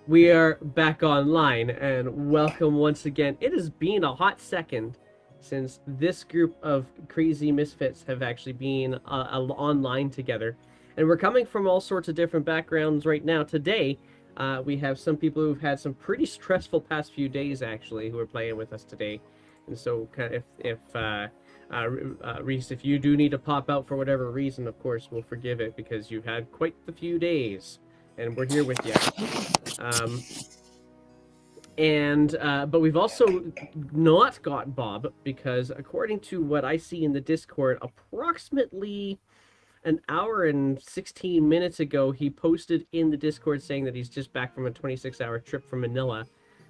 We are back online, and welcome once again. It has been a hot second since this group of crazy misfits have actually been online together. And we're coming from all sorts of different backgrounds right now. Today, we have some people who've had some pretty stressful past few days, actually, who are playing with us today. And so, kind of, Reese, if you do need to pop out for whatever reason, of course, we'll forgive it because you've had quite the few days, and we're here with you. Um, but we've also not got Bob because, according to what I see in the Discord, approximately an hour and 16 minutes ago, he posted in the Discord saying that he's just back from a 26-hour trip from Manila,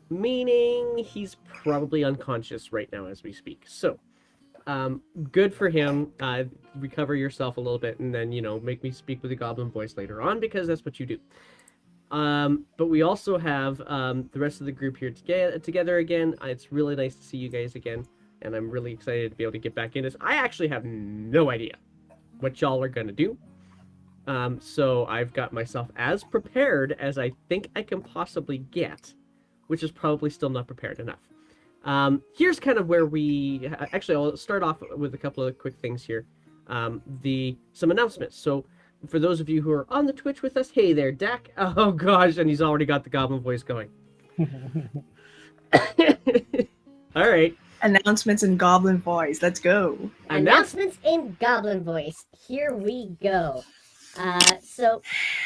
meaning he's probably unconscious right now as we speak. So, good for him. Recover yourself a little bit, and then make me speak with a goblin voice later on because that's what you do. But we also have the rest of the group here together again. It's really nice to see you guys again, and I'm really excited to be able to get back in this. I actually have no idea what y'all are gonna do. So I've got myself as prepared as I think I can possibly get, which is probably still not prepared enough. Here's kind of where we actually. I'll start off with a couple of quick things here. Some announcements. So for those of you who are on the Twitch with us, hey there, Dak. Oh gosh, and he's already got the goblin voice going. All right. Announcements in goblin voice. Let's go. Announcements in goblin voice. Here we go. So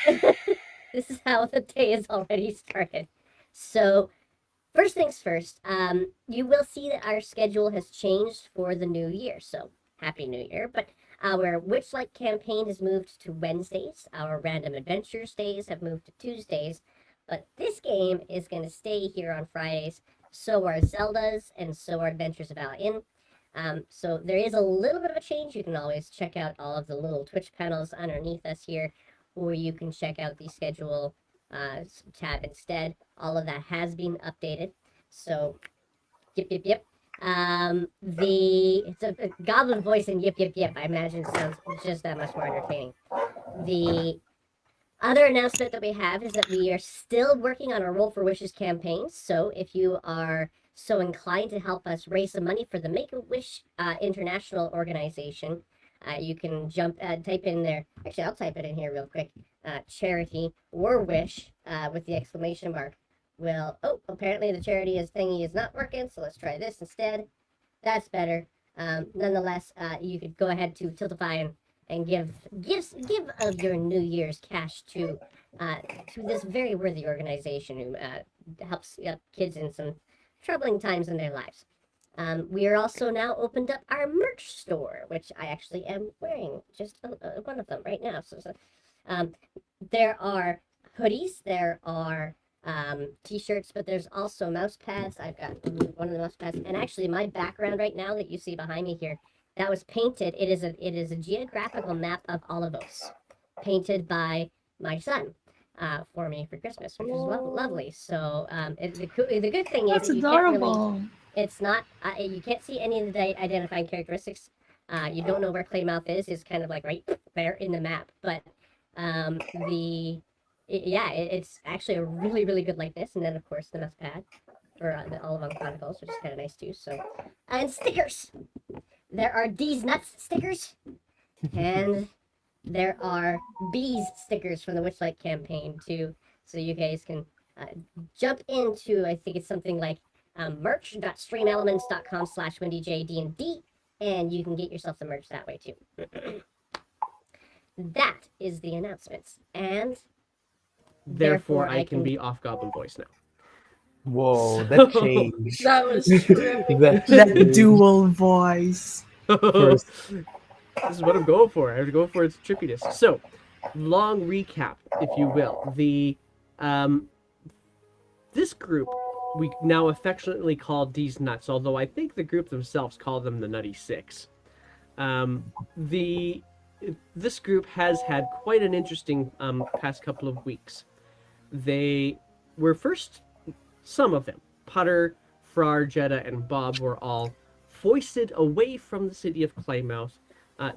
this is how the day is already started. So first things first, you will see that our schedule has changed for the new year. So happy new year. But our Witchlight campaign has moved to Wednesdays. Our random adventures days have moved to Tuesdays. But this game is going to stay here on Fridays. So are Zelda's, and so are Adventures of Inn. So there is a little bit of a change. You can always check out all of the little Twitch panels underneath us here, or you can check out the schedule tab instead. All of that has been updated. So, yep. It's a goblin voice and yip. I imagine it sounds just that much more entertaining. The other announcement that we have is that we are still working on our Roll for Wishes campaign. So if you are so inclined to help us raise some money for the Make-A-Wish International Organization, you can type in there. Actually, I'll type it in here real quick. Charity or wish with the exclamation mark. Apparently the charity thingy is not working, so let's try this instead. That's better. Nonetheless, you could go ahead to Tiltify and give of your New Year's cash to this very worthy organization who helps kids in some troubling times in their lives. We are also now opened up our merch store, which I actually am wearing just one of them right now. So there are hoodies, there are t-shirts, but there's also mouse pads. I've got one of the mouse pads, and actually my background right now that you see behind me here, that was painted. It is a geographical map of Olivos, painted by my son for me for Christmas, which is lovely. So the good thing That's is that adorable. it's not you can't see any of the identifying characteristics. You don't know where Claymouth is. It's kind of like right there in the map, but it's actually a really, really good likeness. And then, of course, the mouse pad for the Olivon Chronicles, which is kind of nice too. So, and stickers. There are D's Nuts stickers, and there are B's stickers from the Witchlight campaign too. So you guys can jump into, I think it's something like merch.streamelements.com/WindyJDND, and you can get yourself some merch that way too. That is the announcements, and therefore I can be off goblin voice now. Whoa, that changed. That was terrific. That dual voice. First. This is what I'm going for. I have to go for its trippiness. So, long recap, if you will. This group we now affectionately call D's Nuts, although I think the group themselves call them the Nutty Six. This group has had quite an interesting past couple of weeks. They were first, some of them, Putter, Frar, Jetta, and Bob were all foisted away from the city of Claymouth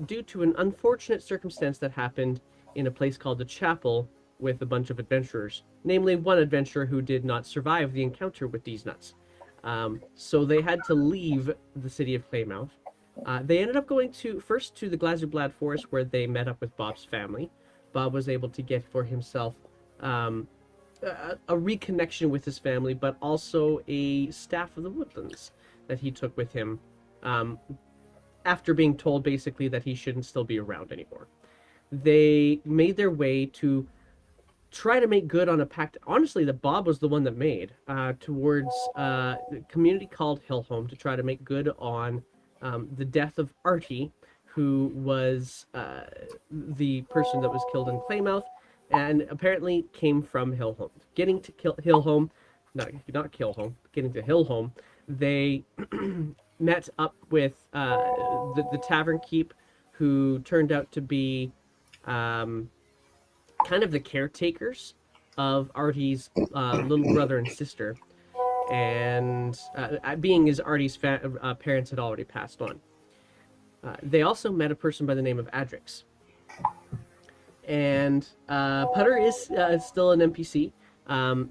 due to an unfortunate circumstance that happened in a place called the Chapel with a bunch of adventurers, namely one adventurer who did not survive the encounter with these nuts. So they had to leave the city of Claymouth. They ended up going first to the Glazerblad forest, where they met up with Bob's family. Bob was able to get for himself a reconnection with his family, but also a staff of the woodlands that he took with him after being told basically that he shouldn't still be around anymore. They made their way to try to make good on a pact, honestly, that Bob was the one that made, towards a community called Hillhome, to try to make good on the death of Artie, who was the person that was killed in Claymouth, and apparently came from Hillhome. Getting to Hillhome, not Killhome, getting to Hillhome, they met up with the Tavern Keep, who turned out to be kind of the caretakers of Artie's little brother and sister, and being as Artie's parents had already passed on. They also met a person by the name of Adrix. And Putter is still an NPC,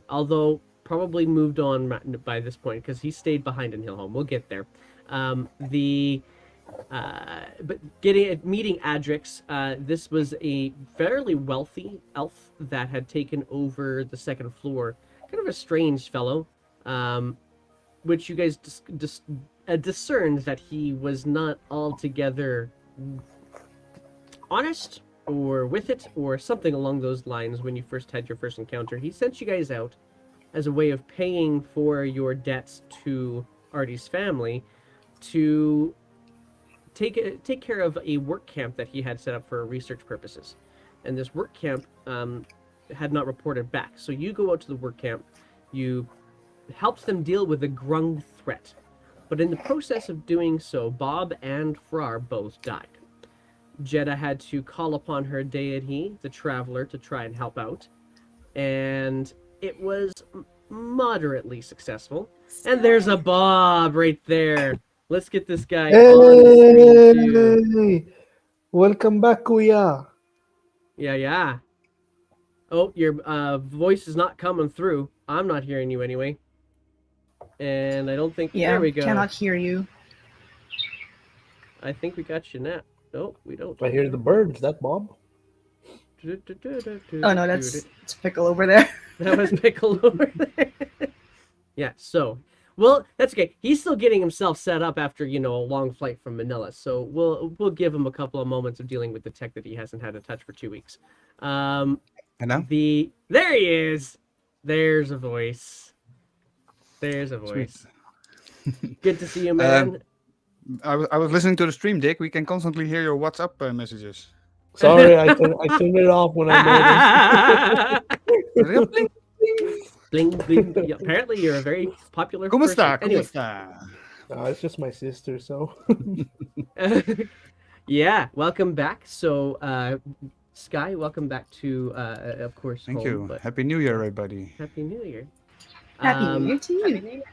although probably moved on by this point because he stayed behind in Hillhome. We'll get there. But meeting Adrix, this was a fairly wealthy elf that had taken over the second floor. Kind of a strange fellow, which you guys discerned that he was not altogether honest or with it or something along those lines when you first had your first encounter. He sent you guys out as a way of paying for your debts to Artie's family to take care of a work camp that he had set up for research purposes. And this work camp had not reported back. So you go out to the work camp, you helped them deal with a grung threat. But in the process of doing so, Bob and Frar both died. Jeddah had to call upon her deity, the Traveler, to try and help out. And it was moderately successful. And there's a Bob right there. Let's get this guy on the screen too. Welcome back, Kuya. Yeah. Oh, your voice is not coming through. I'm not hearing you anyway. And I don't think... Yeah, there we go. cannot hear you. I think we got you now. No, we don't. I hear the birds. That Bob? Oh no, it's Pickle over there. That was Pickle over there. Yeah, so... Well, that's okay. He's still getting himself set up after, a long flight from Manila. So we'll give him a couple of moments of dealing with the tech that he hasn't had to touch for 2 weeks. And now? There he is. There's a voice. Good to see you, man. I was listening to the stream, Dick. We can constantly hear your WhatsApp messages. Sorry, I turned it off when I noticed. Bling, bling. Yeah, apparently, you're a very popular ¿Cómo person. está? ¿Cómo Anyway. está? No, it's just my sister, so. Yeah, welcome back. So, Sky, welcome back to, of course, Thank home, you. but Happy New Year, everybody. Happy New Year. Happy New Year to you.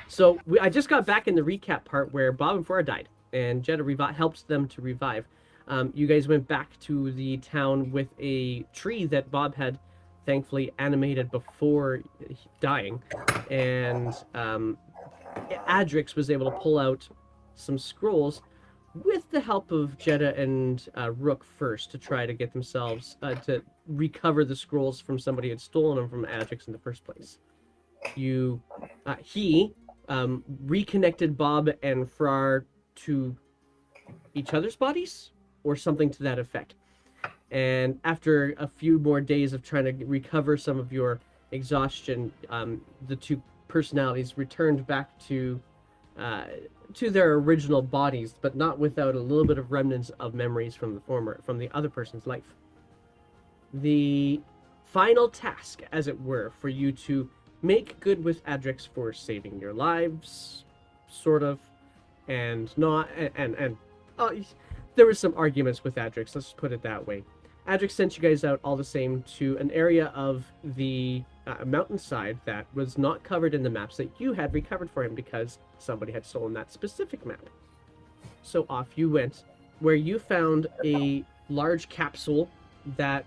So, I just got back in the recap part where Bob and Flora died, and Jeddah helped them to revive. You guys went back to the town with a tree that Bob had thankfully animated before dying, and Adrix was able to pull out some scrolls with the help of Jeddah and Rook first to try to get themselves to recover the scrolls from somebody who had stolen them from Adrix in the first place. He reconnected Bob and Frar to each other's bodies or something to that effect. And after a few more days of trying to recover some of your exhaustion, the two personalities returned back to their original bodies, but not without a little bit of remnants of memories from the other person's life. The final task, as it were, for you to make good with Adrix for saving your lives, sort of, and not, and there were some arguments with Adrix, let's put it that way. Adrix sent you guys out all the same to an area of the mountainside that was not covered in the maps that you had recovered for him because somebody had stolen that specific map. So off you went, where you found a large capsule that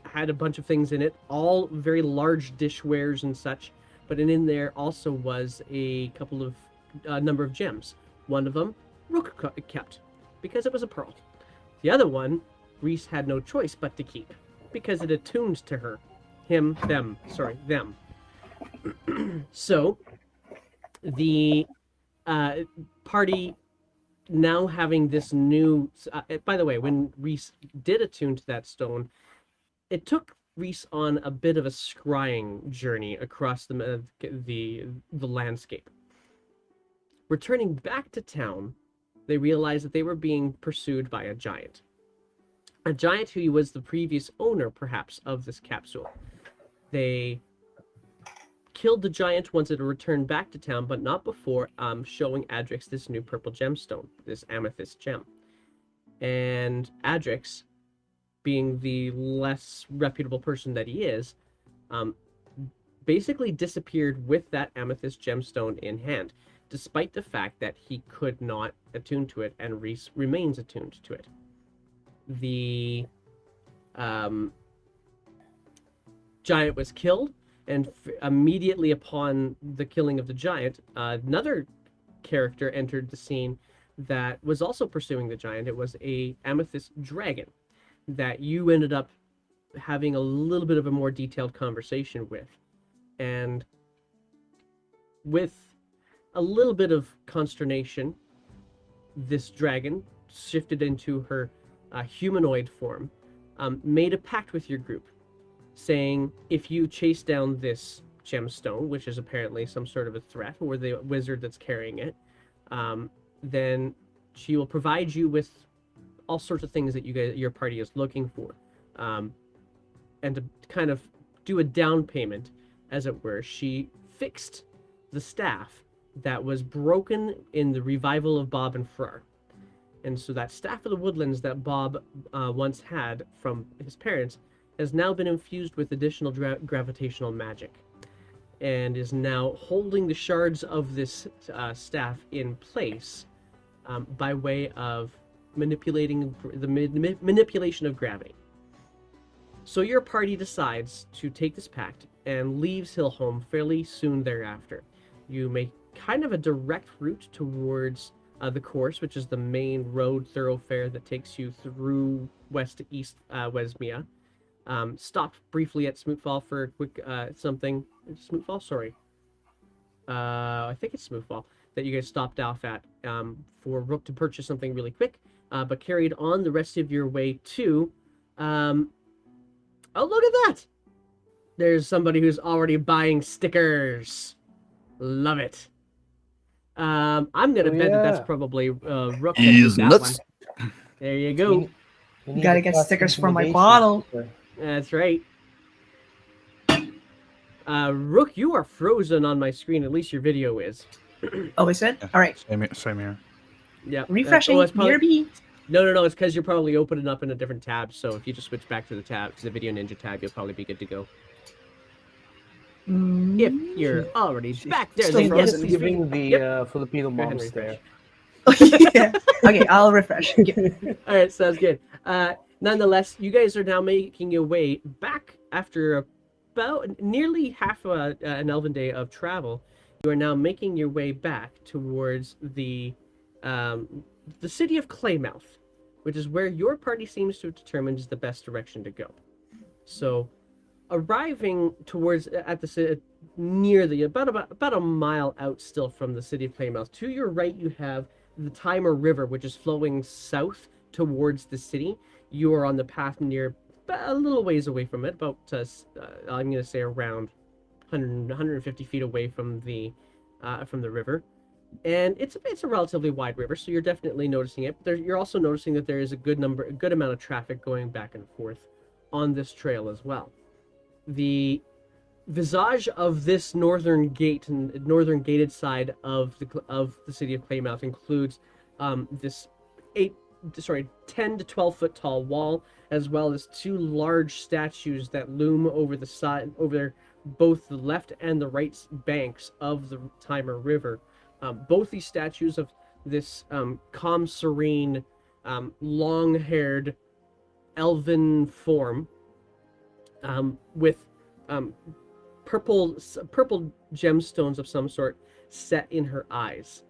had a bunch of things in it, all very large dishwares and such. But in there also was a couple of number of gems. One of them Rook kept because it was a pearl. The other one Reese had no choice but to keep because it attuned to her, them. So the party now having this new. By the way, when Reese did attune to that stone, it took Reese on a bit of a scrying journey across the landscape. Returning back to town, they realized that they were being pursued by a giant who was the previous owner, perhaps, of this capsule. They killed the giant once it returned back to town, but not before showing Adrix this new purple gemstone, this amethyst gem. And Adrix, being the less reputable person that he is, basically disappeared with that amethyst gemstone in hand, despite the fact that he could not attune to it, and Reese remains attuned to it. The giant was killed, and immediately upon the killing of the giant, another character entered the scene that was also pursuing the giant. It was a amethyst dragon that you ended up having a little bit of a more detailed conversation with. And with a little bit of consternation, this dragon shifted into her humanoid form, made a pact with your group, saying if you chase down this gemstone, which is apparently some sort of a threat, or the wizard that's carrying it, then she will provide you with all sorts of things that your party is looking for, and to kind of do a down payment, as it were. She fixed the staff that was broken in the revival of Bob and Frar. And so that staff of the woodlands that Bob once had from his parents has now been infused with additional gravitational magic, and is now holding the shards of this staff in place by way of manipulation of gravity. So your party decides to take this pact and leaves Hillholm fairly soon thereafter. You make kind of a direct route towards the course, which is the main road thoroughfare that takes you through west to east Wesmia. Stop briefly at Smootfall for a quick something. Smootfall, sorry. I think it's Smootfall that you guys stopped off at for Rook to purchase something really quick, but carried on the rest of your way to. Oh, look at that! There's somebody who's already buying stickers. Love it. I'm gonna bet that that's probably Rook. He's that nuts. One. There you go. You need Gotta a get plus stickers for my intimidation bottle. sticker. That's right. Rook, you are frozen on my screen. At least your video is. Oh, is it? Yeah, All right. Same here. Yeah. Refreshing. It's probably, BRB. No. It's because you're probably opening up in a different tab. So if you just switch back to the Video Ninja tab, you'll probably be good to go. If you're already back there, Still then yes, frozen. please Giving the Filipino Go ahead and moms there. Yeah. Okay, I'll refresh. Yeah. All right, sounds good. Nonetheless, you guys are now making your way back after about nearly half an elven day of travel. You are now making your way back towards the city of Claymouth, which is where your party seems to have determined is the best direction to go. So, arriving towards at the city, near the about a mile out still from the city of Claymouth. To your right, you have the Timer River, which is flowing south towards the city. You are on the path near a little ways away from it, about I'm going to say around 150 feet away from the river. And it's a relatively wide river, so you're definitely noticing it. You're also noticing that there is a good amount of traffic going back and forth on this trail as well. The visage of this northern gated side of the city of Claymouth includes this 10 to 12 foot tall wall, as well as two large statues that loom over the side, over both the left and the right banks of the Timer River. Both these statues of this calm, serene, long-haired elven form, with purple gemstones of some sort set in her eyes.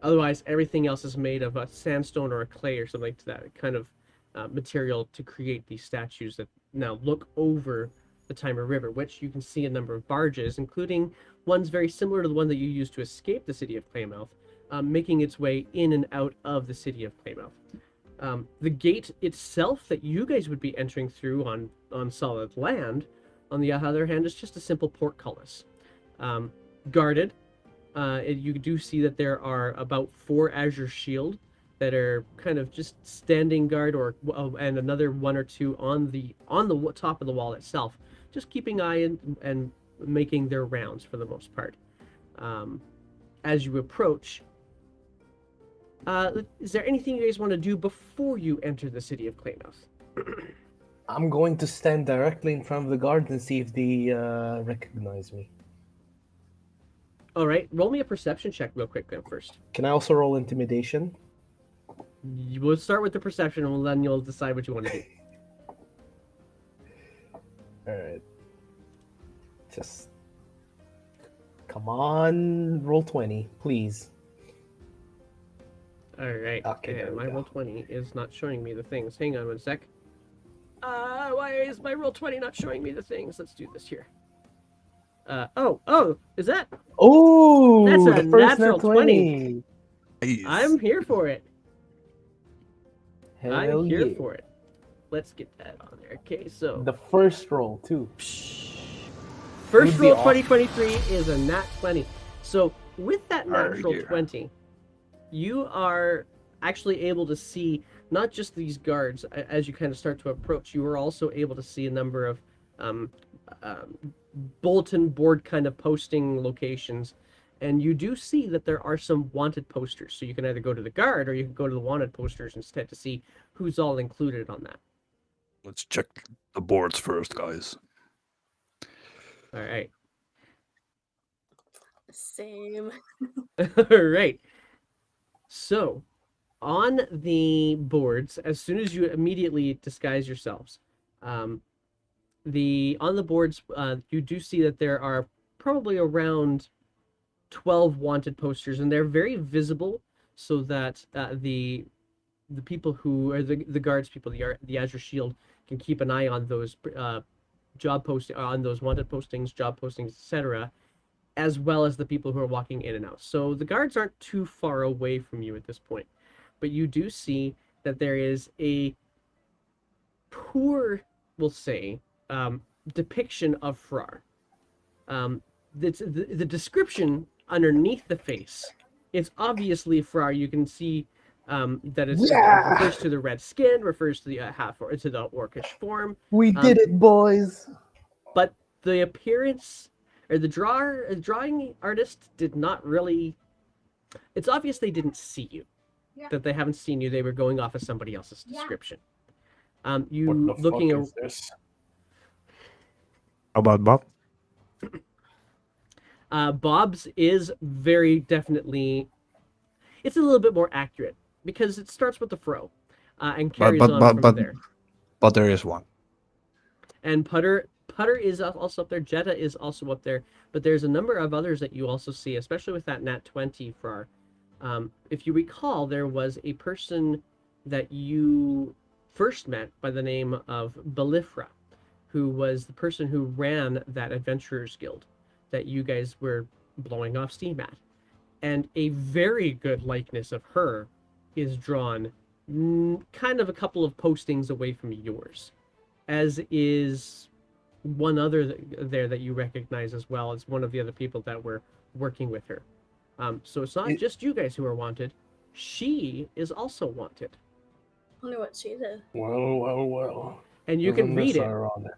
Otherwise, everything else is made of a sandstone or a clay or something to that kind of material to create these statues that now look over the Timer River, which you can see a number of barges, including ones very similar to the one that you used to escape the city of Claymouth, making its way in and out of the city of Claymouth. The gate itself that you guys would be entering through on solid land, on the other hand, is just a simple portcullis. Guarded, you do see that there are about 4 Azure Shield that are kind of just standing guard, and another 1 or 2 on the top of the wall itself, just keeping eye and making their rounds for the most part. As you approach, is there anything you guys want to do before you enter the city of Claymouth? I'm going to stand directly in front of the guards and see if they recognize me. All right, roll me a perception check real quick then first. Can I also roll intimidation? We'll start with the perception, and then you'll decide what you want to do. Alright. Just... Come on, roll 20, please. All right. Okay, there And we my go. roll 20 is not showing me the things. Hang on one sec. Why is my roll 20 not showing me the things? Let's do this here. Oh, is that? Oh, That's a the first natural nat 20. I'm here for it. Hell I'm here yeah. for it. Let's get that on there. Okay, so The first roll, too. first would be roll awesome. 2023 is a nat 20. So with that Oh, natural yeah. 20, you are actually able to see not just these guards as you kind of start to approach. You are also able to see a number of bulletin board kind of posting locations, and you do see that there are some wanted posters. So you can either go to the guard or you can go to the wanted posters instead to see who's all included on that. Let's check the boards first, guys. All right. Same. All right. So, on the boards, as soon as you immediately disguise yourselves, on the boards, you do see that there are probably around 12 wanted posters, and they're very visible, so that the people who are the guards people, the Azure Shield, can keep an eye on those on those wanted postings, job postings, etc., as well as the people who are walking in and out. So the guards aren't too far away from you at this point, but you do see that there is a poor, we'll say, depiction of Frar. The description underneath the face, it's obviously Frar. You can see that it refers to the red skin, refers to the to the orcish form. We did it, boys! But the appearance, or the drawing artist did not really. It's obvious they didn't see you. Yeah. That they haven't seen you. They were going off of somebody else's description. You What the looking fuck at is this? How about Bob? Bob's is very definitely. It's a little bit more accurate because it starts with the fro, and carries on from there. But there is one. And Putter is also up there. Jetta is also up there. But there's a number of others that you also see, especially with that nat 20 Frar. If you recall, there was a person that you first met by the name of Belifra, who was the person who ran that Adventurers Guild that you guys were blowing off steam at. And a very good likeness of her is drawn kind of a couple of postings away from yours, as is one other there that you recognize as well as one of the other people that were working with her. So it's not just you guys who are wanted. She is also wanted. Wonder what she did. Well. And you can Isn't read this it. ironic?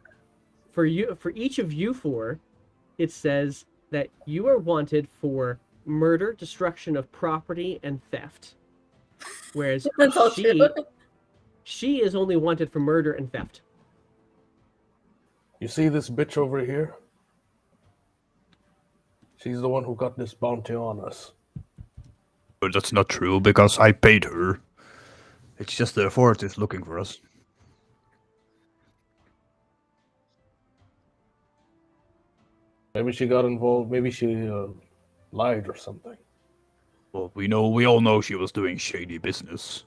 For each of you four, it says that you are wanted for murder, destruction of property, and theft. Whereas That's all true. she is only wanted for murder and theft. You see this bitch over here? She's the one who got this bounty on us. But that's not true because I paid her. It's just the authorities looking for us. Maybe she got involved. Maybe she lied or something. Well, we all know she was doing shady business.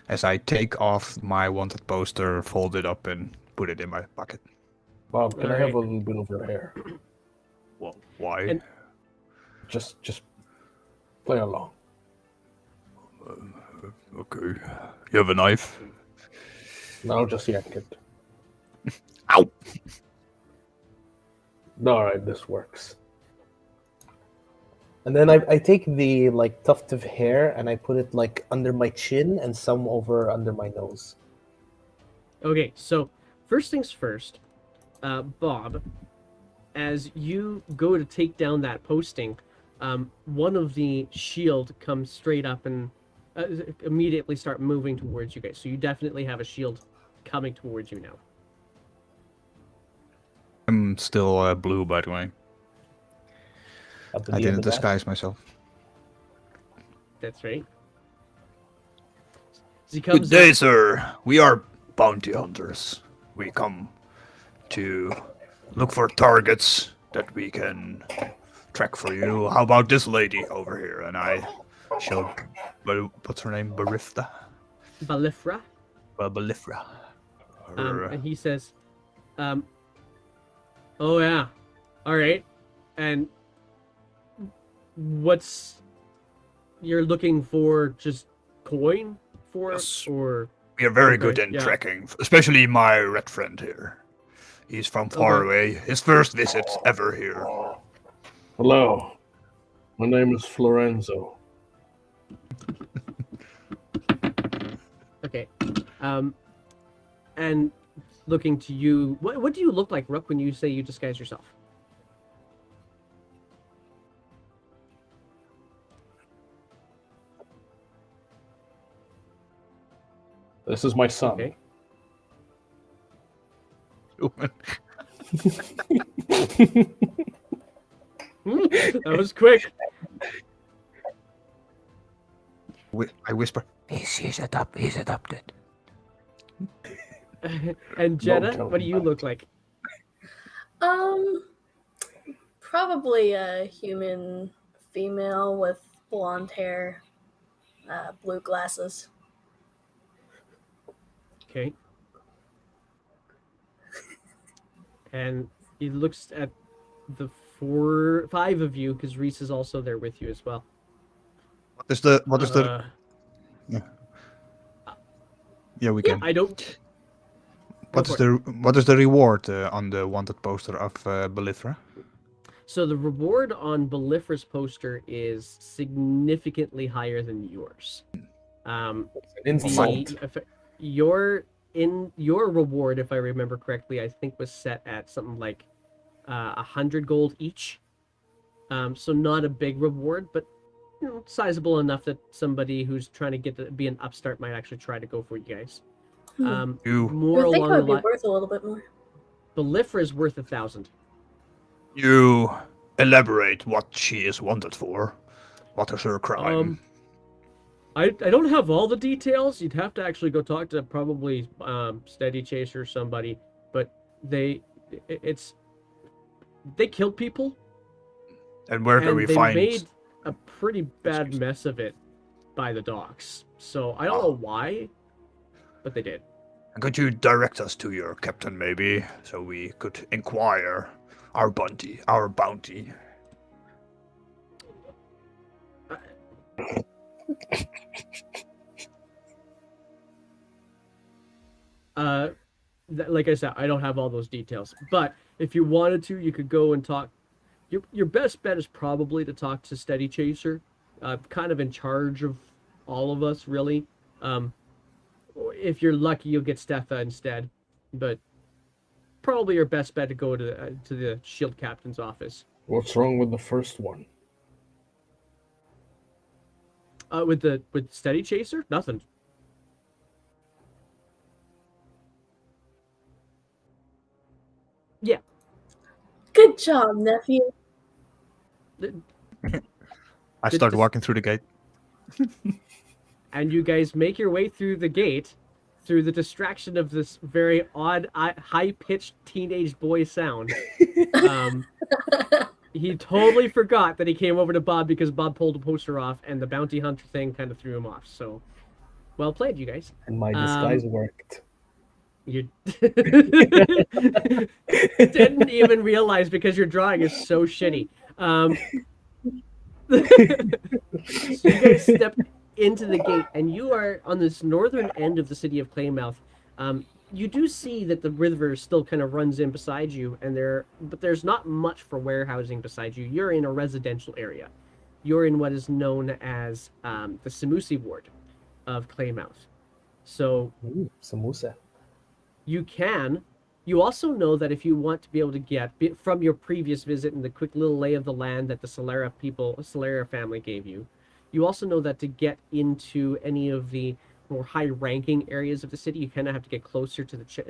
As I take off my wanted poster, fold it up, and put it in my pocket. Bob, can I have Alright. a little bit of your hair? Well, why? And- Just play along. Okay. You have a knife? No, just yank it. Ow! All right, this works. And then I take the like tuft of hair and I put it like under my chin and some over under my nose. Okay, so first things first, Bob, as you go to take down that posting, one of the shield comes straight up and immediately start moving towards you guys. So you definitely have a shield coming towards you now. I'm still blue, by the way. At the I end didn't of that. disguise myself. That's right. As he Good comes day, up, sir. We are bounty hunters. We come to look for targets that we can track for you. How about this lady over here? And I showed, what's her name? Barifta? Balifra, Balifra. Her, and he says, "Oh yeah, all right, and what's you're looking for? Just coin for Yes. or?" we are very Okay, good in yeah. tracking, especially my red friend here. He's from far Okay. away. His first visit ever here. Hello, my name is Florenzo. Okay. And looking to you, what do you look like, Rook, when you say you disguise yourself? This is my son. Okay. That was quick. I whisper, He's adopted. And Jenna, tell what do him you that. look like? Probably a human female with blonde hair, blue glasses. Okay. And he looks at the 5 of you, because Reese is also there with you as well. what is the yeah, we Yeah, can. I don't. What Go is for what is the reward on the wanted poster of Belithra? So the reward on Belifra's poster is significantly higher than yours. It's an insult. Your reward, if I remember correctly, I think was set at something like 100 gold each. So not a big reward, but sizable enough that somebody who's trying to be an upstart might actually try to go for you guys. You More I think it along would the be line, worth a little bit more. Belifra is worth 1,000. you elaborate what she is wanted for. What is her crime? I don't have all the details. You'd have to actually go talk to probably Steady Chaser or somebody. But they killed people, And where can and we they find? made a pretty bad mess of it by the docks. So I don't know why, but they did. Could you direct us to your captain, maybe, so we could inquire our bounty? Like I said, I don't have all those details. But if you wanted to, you could go and talk. Your best bet is probably to talk to Steady Chaser, kind of in charge of all of us, really. If you're lucky, you'll get Steffa instead. But probably your best bet to go to the Shield Captain's office. What's wrong with the first one? With Steady Chaser, nothing. Yeah. Good job, nephew. I Good start to- walking through the gate. And you guys make your way through the gate, through the distraction of this very odd, high-pitched teenage boy sound. He totally forgot that he came over to Bob because Bob pulled a poster off, and the bounty hunter thing kind of threw him off. So, well played, you guys. And my disguise worked. You didn't even realize because your drawing is so shitty. So you guys step into the gate, and you are on this northern end of the city of Claymouth. You do see that the river still kind of runs in beside you, but there's not much for warehousing beside you. You're in a residential area. You're in what is known as the Samusi ward of Claymouth. So Ooh, samosa. you also know that if you want to be able to get from your previous visit and the quick little lay of the land that the Solera family gave you, you also know that to get into any of the more high-ranking areas of the city, you kind of have to get closer to the church,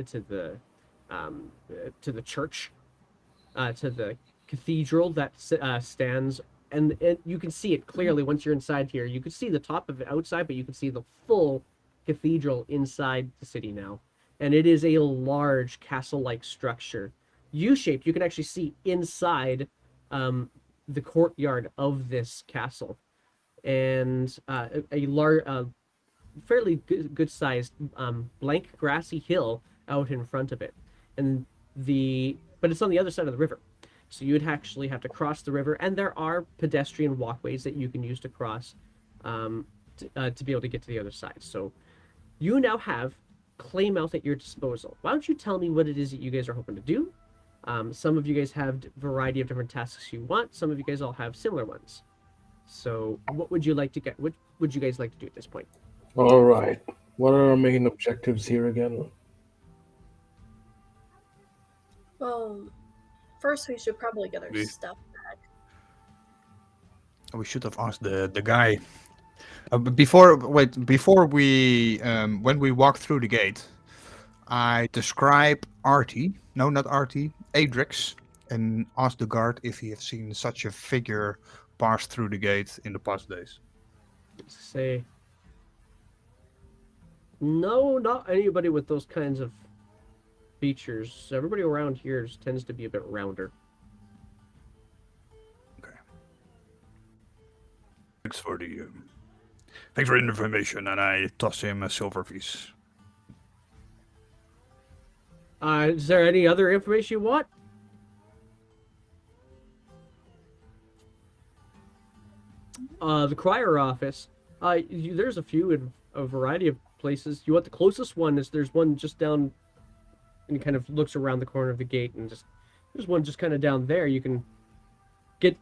to the cathedral that stands, and you can see it clearly once you're inside here. You can see the top of it outside, but you can see the full cathedral inside the city now. And it is a large castle-like structure, U-shaped. You can actually see inside the courtyard of this castle, and a large, fairly good-sized blank grassy hill out in front of it, but it's on the other side of the river, so you'd actually have to cross the river, and there are pedestrian walkways that you can use to cross to be able to get to the other side. So you now have Claymouth at your disposal. Why don't you tell me what it is that you guys are hoping to do? Some of you guys have a variety of different tasks you want. Some of you guys all have similar ones. So what would you like to get? What would you guys like to do at this point? All right. What are our main objectives here again? Well, first we should probably get our We- stuff back. We should have asked the guy. But before we when we walk through the gate, I describe Artie. No, not Artie. Adrix, and ask the guard if he has seen such a figure pass through the gate in the past days. Say, no, not anybody with those kinds of features. Everybody around here tends to be a bit rounder. Thanks for the information, and I toss him a silver piece. Is there any other information you want? The crier office. There's a few in a variety of places. You want the closest one? There's one just down, and it kind of looks around the corner of the gate, and there's one just kind of down there. You can get,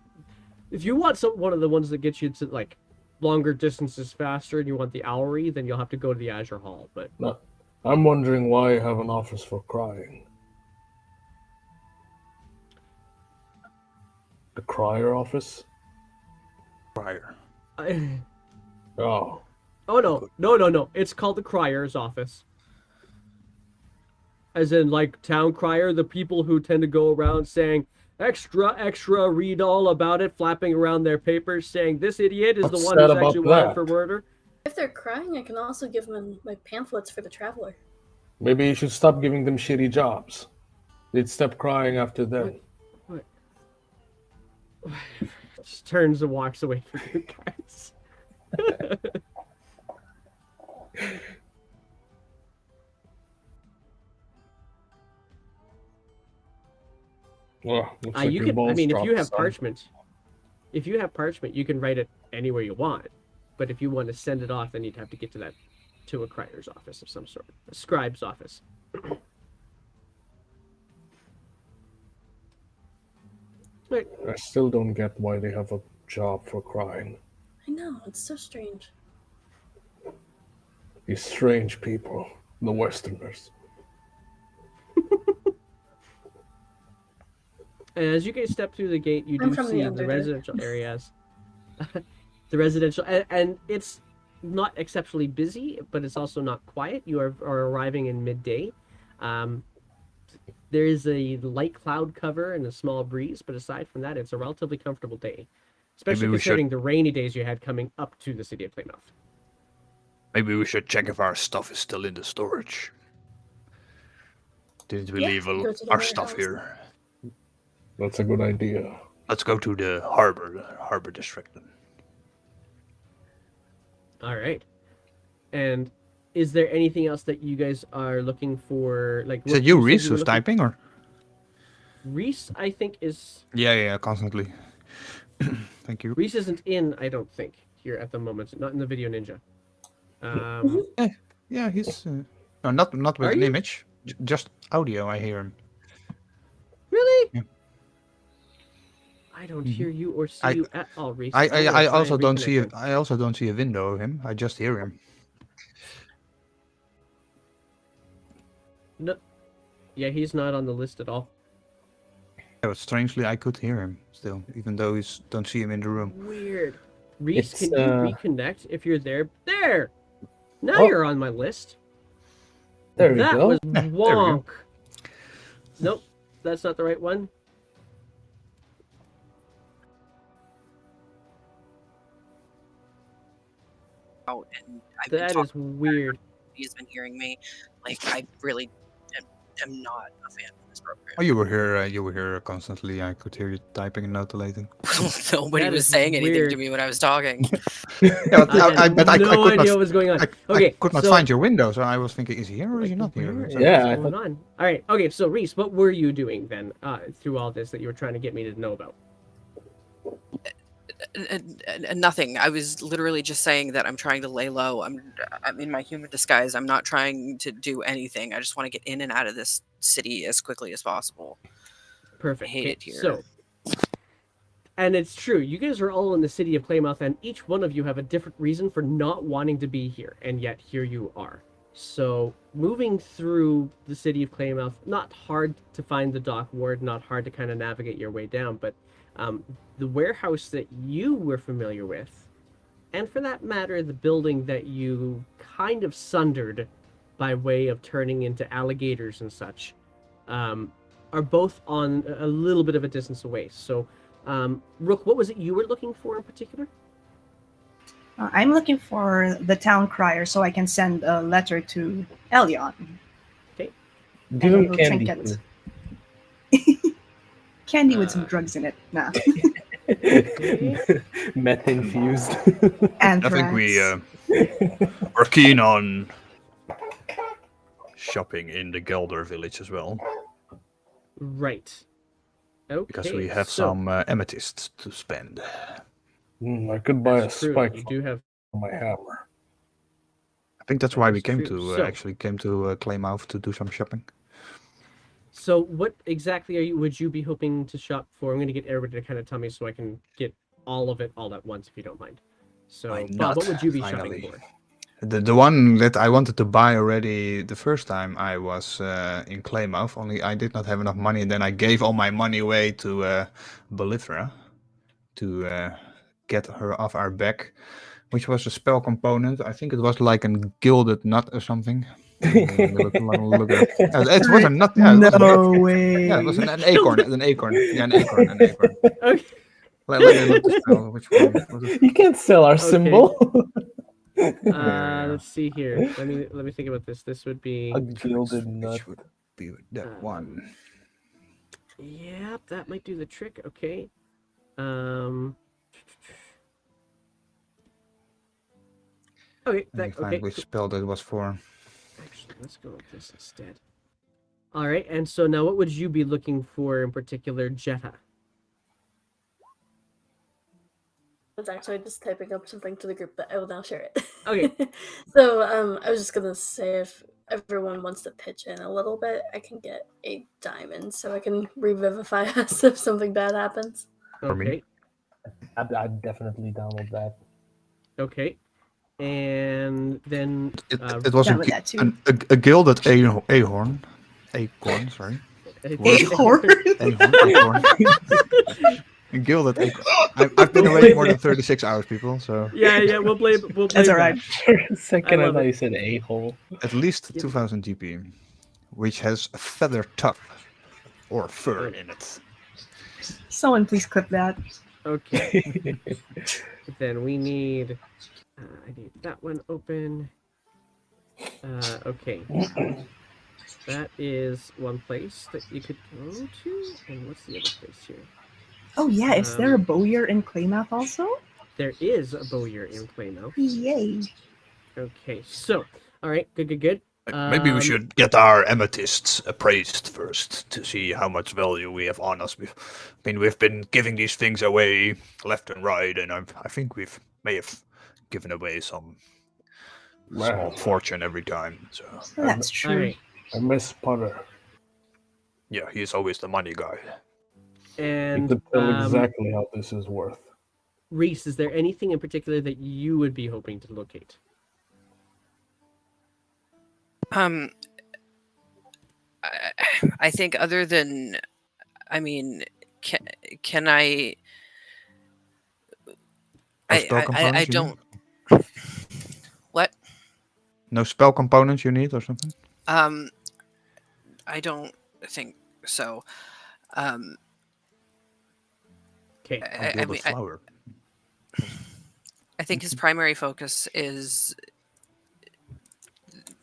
if you want one of the ones that gets you to like longer distances faster, and you want the owlery, then you'll have to go to the Azure Hall. But No, I'm wondering why you have an office for crying. The crier office? Prior. Oh, oh no! It's called the crier's office. As in, like, town crier, the people who tend to go around saying, extra, read all about it, flapping around their papers, saying, this idiot is What's the one that who's about actually wanted that? for murder. If they're crying, I can also give them my pamphlets for the traveler. maybe you should stop giving them shitty jobs. They'd stop crying after then. Just turns and walks away from you guys. Well, looks like You your can, balls if you dropped, have son. parchment, you can write it anywhere you want. But if you want to send it off, then you'd have to get to a crier's office of some sort, a scribe's office. Right. I still don't get why they have a job for crying. I know, it's so strange. These strange people, the Westerners. And as you guys step through the gate, you I'm do from the see the Underdark. residential areas. And it's not exceptionally busy, but it's also not quiet. You are arriving in midday. There is a light cloud cover and a small breeze, but aside from that, it's a relatively comfortable day. Especially Maybe we should- considering the rainy days you had coming up to the city of Plymouth. Maybe we should check if our stuff is still in the storage. Didn't we Yeah, leave go to the our stuff warehouse. here? That's a good idea. Let's go to the harbor district. Then. All right. And is there anything else that you guys are looking for? Like, Is it Rook, you, said Reese, you were who's looking- typing, or? Reese, I think is Yeah, constantly. Thank you. Reese isn't in. I don't think here at the moment. Not in the Video Ninja. Yeah, he's no, not with Are an you? image, just audio. I hear him. Really? Yeah. I don't Mhm. hear you or see I- you at all, Reese. I I'm gonna I try also and don't reconnect see him. I also don't see a window of him. I just hear him. No. Yeah, he's not on the list at all. Yeah, but strangely, I could hear him still, even though I don't see him in the room. Weird. Reese, It's, can you reconnect if you're there? There. Now Oh. you're on my list. There we That go. was there we go. wonk. Nope, that's not the right one. Out, and I've been That talking. is weird. He's been hearing me. Like I really am not a fan of this program. Oh, you were here. You were here constantly. I could hear you typing and notating. Nobody That was is saying anything weird. to me when I was talking. Yeah, but I had but I no could idea not. what was going on. I Okay, could not so, find your window, so I was thinking, is he here or is he not where here? is So- Yeah, I what's going on? All right. Okay, so Reese, what were you doing then through all this that you were trying to get me to know about? Nothing. I was literally just saying that I'm trying to lay low. I'm in my human disguise. I'm not trying to do anything. I just want to get in and out of this city as quickly as possible. Perfect. I hate Okay, it here. So, and it's true. You guys are all in the city of Claymouth, and each one of you have a different reason for not wanting to be here, and yet here you are. So, moving through the city of Claymouth, not hard to find the dock ward, not hard to kind of navigate your way down, but the warehouse that you were familiar with, and for that matter, the building that you kind of sundered by way of turning into alligators and such, are both on a little bit of a distance away. So, Rook, what was it you were looking for in particular? I'm looking for the town crier so I can send a letter to Elion. Okay. Give And a him little candy. trinket. Too. Candy with some drugs in it. Nah. Meth infused. Anthrax. I think we're keen on shopping in the Gelder village as well, Right. Okay. because we have so, some amethysts to spend. I could buy a that's true. spike You do have. for my hammer. I think that's That why is we came true. to So- actually came to Claymouth to do some shopping. So, what exactly would you be hoping to shop for? I'm going to get everybody to kind of tell me so I can get all of it all at once, if you don't mind. So, Why Bob, what not? would you be Finally. shopping for? The one that I wanted to buy already the first time I was in Claymouth, only I did not have enough money, and then I gave all my money away to Belithra to get her off our back, which was a spell component. I think it was like a gilded nut or something. Look it up. It was a nut. Yeah, it was a No nut. way. Yeah, it was an acorn. An acorn. Yeah, an acorn. An acorn. Okay. Let me look the spell. Which one? Was it? You can't sell our symbol. Let's see here. Let me think about this. This would be. A gilded nut. Which would be that one? Yep, that might do the trick. Okay. Okay, Let me that, find okay. which cool. spell that was for. Actually, let's go with this instead. All right, and so now what would you be looking for in particular, Jetta? I was actually just typing up something to the group, but I will now share it. Okay. So I was just gonna say if everyone wants to pitch in a little bit, I can get a diamond so I can revivify us if something bad happens. For me. Okay. I'd definitely download that. Okay. And then It was Down with that too. a gilded ahorn. Acorn, sorry. Ahorn? Ahorn. A gilded acorn. I've been awake more than 36 hours, people, so Yeah, we'll blame. That's alright. For a second, I I love thought it. you said a-hole. at least 2000 GP, which has feather tuft or fur in it. Someone please clip that. Okay. Then we need. I need that one open. Okay. That is one place that you could go to. And what's the other place here? Oh yeah, is there a bowyer in Claymouth also? There is a bowyer in Claymouth. Yay. Okay, so all right, good. Maybe we should get our amethysts appraised first to see how much value we have on us. I mean, we've been giving these things away left and right, and I think may have given away some small fortune every time. So That's true. All right. I miss Potter. yeah, he's always the money guy. You And could tell exactly how this is worth. Reese, is there anything in particular that you would be hoping to locate? I think other than, I mean, can I? No spell components I you don't. need? What? No spell components you need or something? I don't think so. Okay. I mean, flower. I think his primary focus is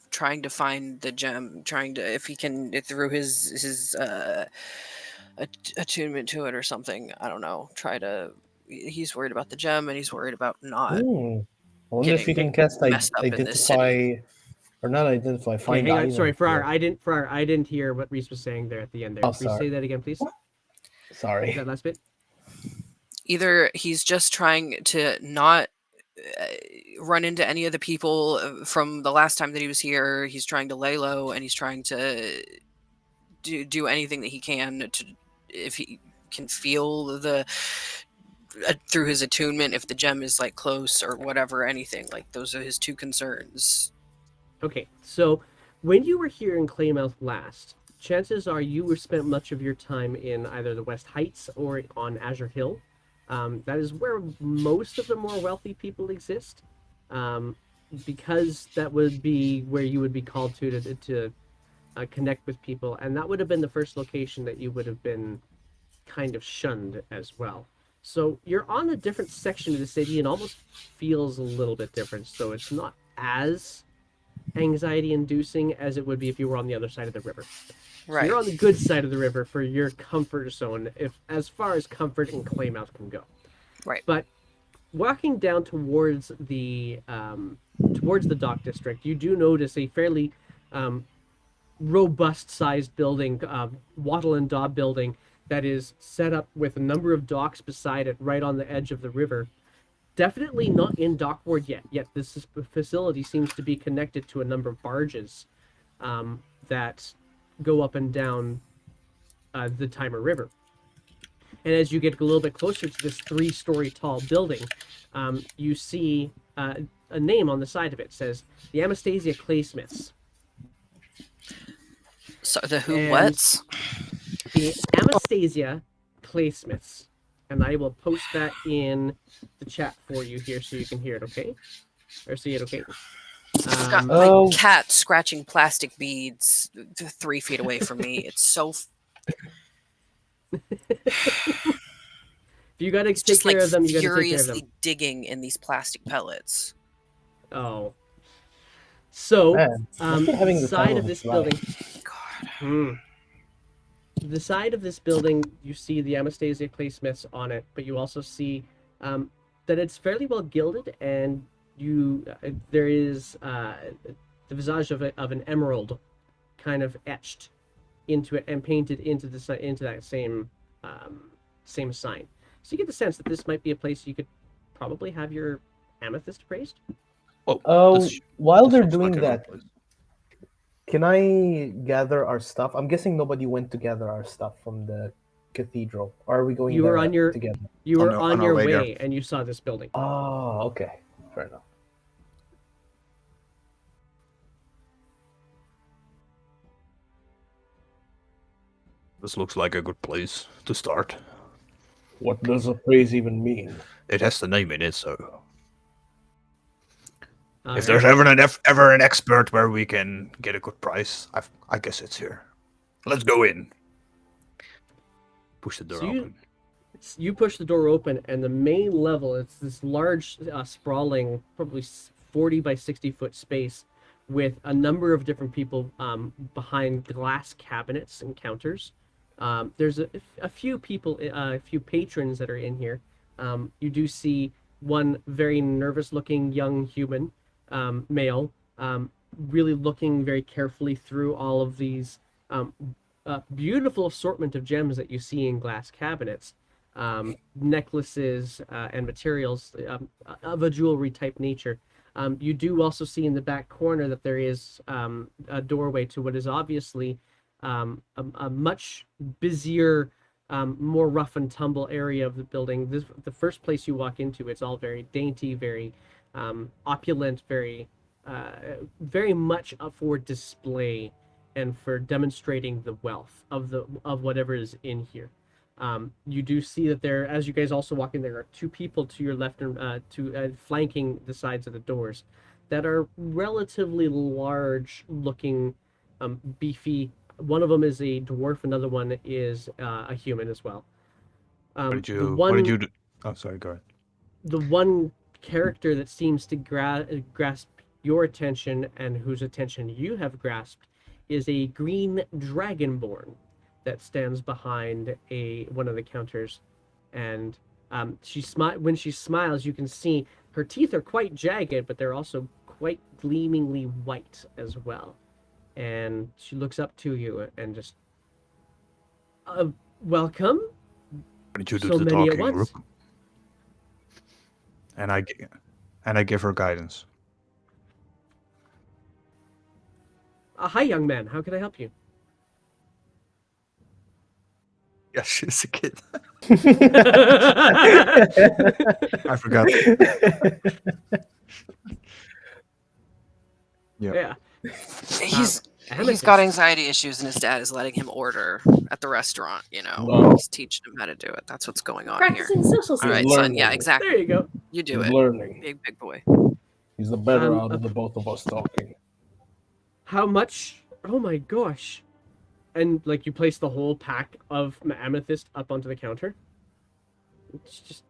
trying to find the gem, trying to, if he can, through his attunement to it or something. I don't know. He's worried about the gem, and he's worried about not I wonder if you getting can cast messed up in this city. identify, or not identify, Okay, find hang on. item. Sorry, Farrar, here. I didn't hear what Reese was saying there at the end there. Oh, Reese, sorry. say that again, please. Sorry. That last bit. Either he's just trying to not run into any of the people from the last time that he was here. He's trying to lay low, and he's trying to do anything that he can to, if he can feel the through his attunement, if the gem is like close or whatever, anything. Like, those are his two concerns. Okay, so when you were here in Claymouth last, chances are you were spent much of your time in either the West Heights or on Azure Hill. That is where most of the more wealthy people exist, because that would be where you would be called to connect with people, and that would have been the first location that you would have been kind of shunned as well. So you're on a different section of the city and almost feels a little bit different, so it's not as anxiety inducing as it would be if you were on the other side of the river. Right. So you're on the good side of the river for your comfort zone, if as far as comfort in Claymouth can go. Right. But walking down towards the dock district, you do notice a fairly robust sized building, wattle and daub building, that is set up with a number of docks beside it right on the edge of the river. Definitely not in dockboard yet this facility seems to be connected to a number of barges that go up and down the Timer River. And as you get a little bit closer to this 3-story tall building, you see a name on the side of it. It says the Anastasia Claysmiths. So the who And what's? The Anastasia Claysmiths. And I will post that in the chat for you here so you can hear it, okay? Or see it, okay? I've got my cat scratching plastic beads 3 feet away from me. It's so... If you gotta It's take just care like of them, you gotta take care of furiously them. digging in these plastic pellets. Oh. So, Man, must be having the side time of of this his life. building. The side of this building, you see the Anastasia Claysmiths on it, but you also see that it's fairly well gilded, and there is the visage of an emerald kind of etched into it and painted into that same sign. So you get the sense that this might be a place you could probably have your amethyst appraised. While they're doing that, can I gather our stuff? I'm guessing nobody went to gather our stuff from the cathedral. Or are we going You were there on your together? you were on your way way there. and you saw this building. Oh, okay. Fair enough. This looks like a good place to start. What does appraise even mean? It has the name in it, so All if right. there's ever an expert where we can get a good price, I guess it's here. Let's go in. Push the door open. You push the door open, and the main level, it's this large, sprawling, probably 40 by 60 foot space with a number of different people behind glass cabinets and counters. There's a few people, a few patrons that are in here. You do see one very nervous-looking young human, male, really looking very carefully through all of these beautiful assortment of gems that you see in glass cabinets, necklaces and materials of a jewelry type nature. You do also see in the back corner that there is a doorway to what is obviously a much busier, more rough and tumble area of the building. The first place you walk into, it's all very dainty, very opulent, very much up for display and for demonstrating the wealth of whatever is in here. You do see that there, as you guys also walk in, there are two people to your left and flanking the sides of the doors that are relatively large looking, beefy. One of them is a dwarf, another one is a human as well. What did you do? Oh, sorry, go ahead. The one character that seems to grasp your attention and whose attention you have grasped is a green dragonborn that stands behind one of the counters, and when she smiles, you can see her teeth are quite jagged, but they're also quite gleamingly white as well. And she looks up to you and just, welcome. What did you do So to the many at talking, once. Rook? And I give her guidance. Hi, young man. How can I help you? Yeah, she's a kid. I I forgot. Yeah. He's Amethyst. got anxiety issues, and his dad is letting him order at the restaurant. Wow. He's teaching him how to do it. That's what's going on here. Practicing social All skills. right, son. learning. Yeah, exactly. There you go. You do He's it, learning. big boy. He's the better Um, out of the both of us talking. How much? Oh my gosh. And like you place the whole pack of amethyst up onto the counter. It's just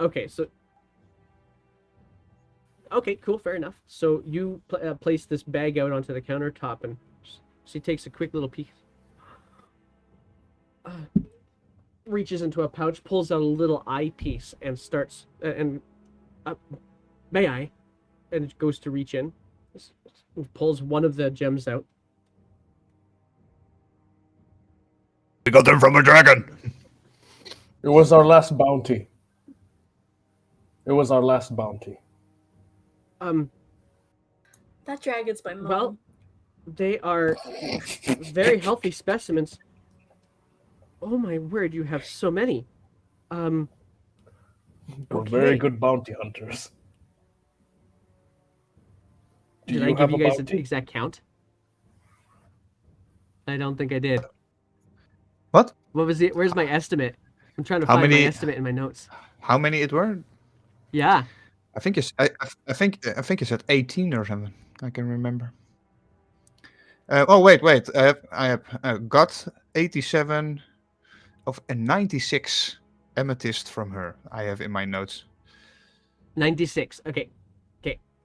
okay. So okay, cool, fair enough. So you place this bag out onto the countertop, and she takes a quick little peek. Reaches into a pouch, pulls out a little eyepiece, and starts may I? And goes to reach in, pulls one of the gems out. We got them from a dragon. It was our last bounty. It was our last bounty. That dragon's my mom. Well, they are very healthy specimens. Oh my word, you have so many. We're Okay. very good bounty hunters. Do Did I you give have you a guys an bounty? exact count? I don't think I did. What? What was it? Where's my estimate? I'm trying to How find my many- estimate in my notes. How many it were? Yeah. I think it's at 18 or something. I can remember. Wait. I have got 87 and 96 amethyst from her. I have in my notes. 96. Okay.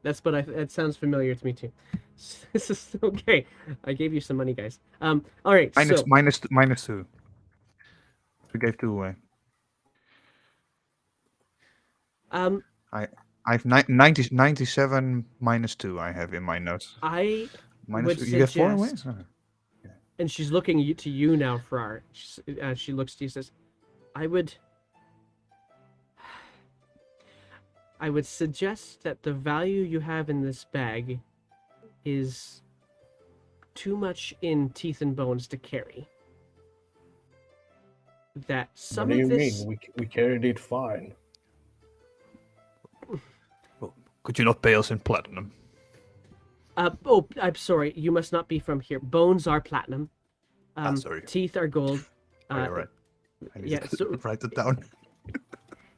That's what that sounds familiar to me too. This is okay. I gave you some money, guys. All right. Minus 2. We gave 2 away. I have 97 minus 2. I have in my notes. I Minus would you have 4 away. suggest, and she's looking to you now, Farrar. She looks to you, says, I would suggest that the value you have in this bag is too much in teeth and bones to carry. That some What do you of this. mean? We carried it fine. Could you not pay us in platinum? I'm sorry. You must not be from here. Bones are platinum. Sorry. Teeth are gold. You're right. I need yeah, to so- write it down.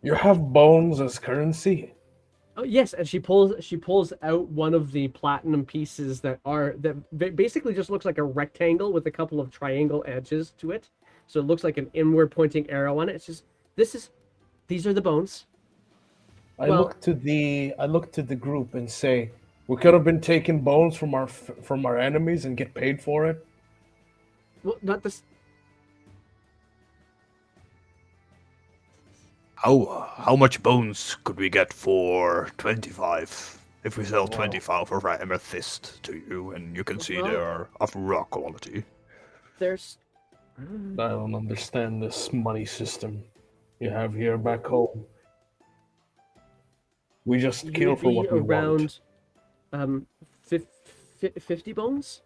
You have bones as currency. Oh yes, and she pulls out one of the platinum pieces that basically just looks like a rectangle with a couple of triangle edges to it. So it looks like an inward pointing arrow on it. It's just these are the bones. I Well- look to the group and say, we could have been taking bones from our enemies and get paid for it. Well, not this. How much bones could we get for 25? If we sell Wow. 25 of amethyst to you, and you can see they Well- are of raw quality. There's. I don't understand this money system you have here back home. We just You kill would for be what we want. around 50 bones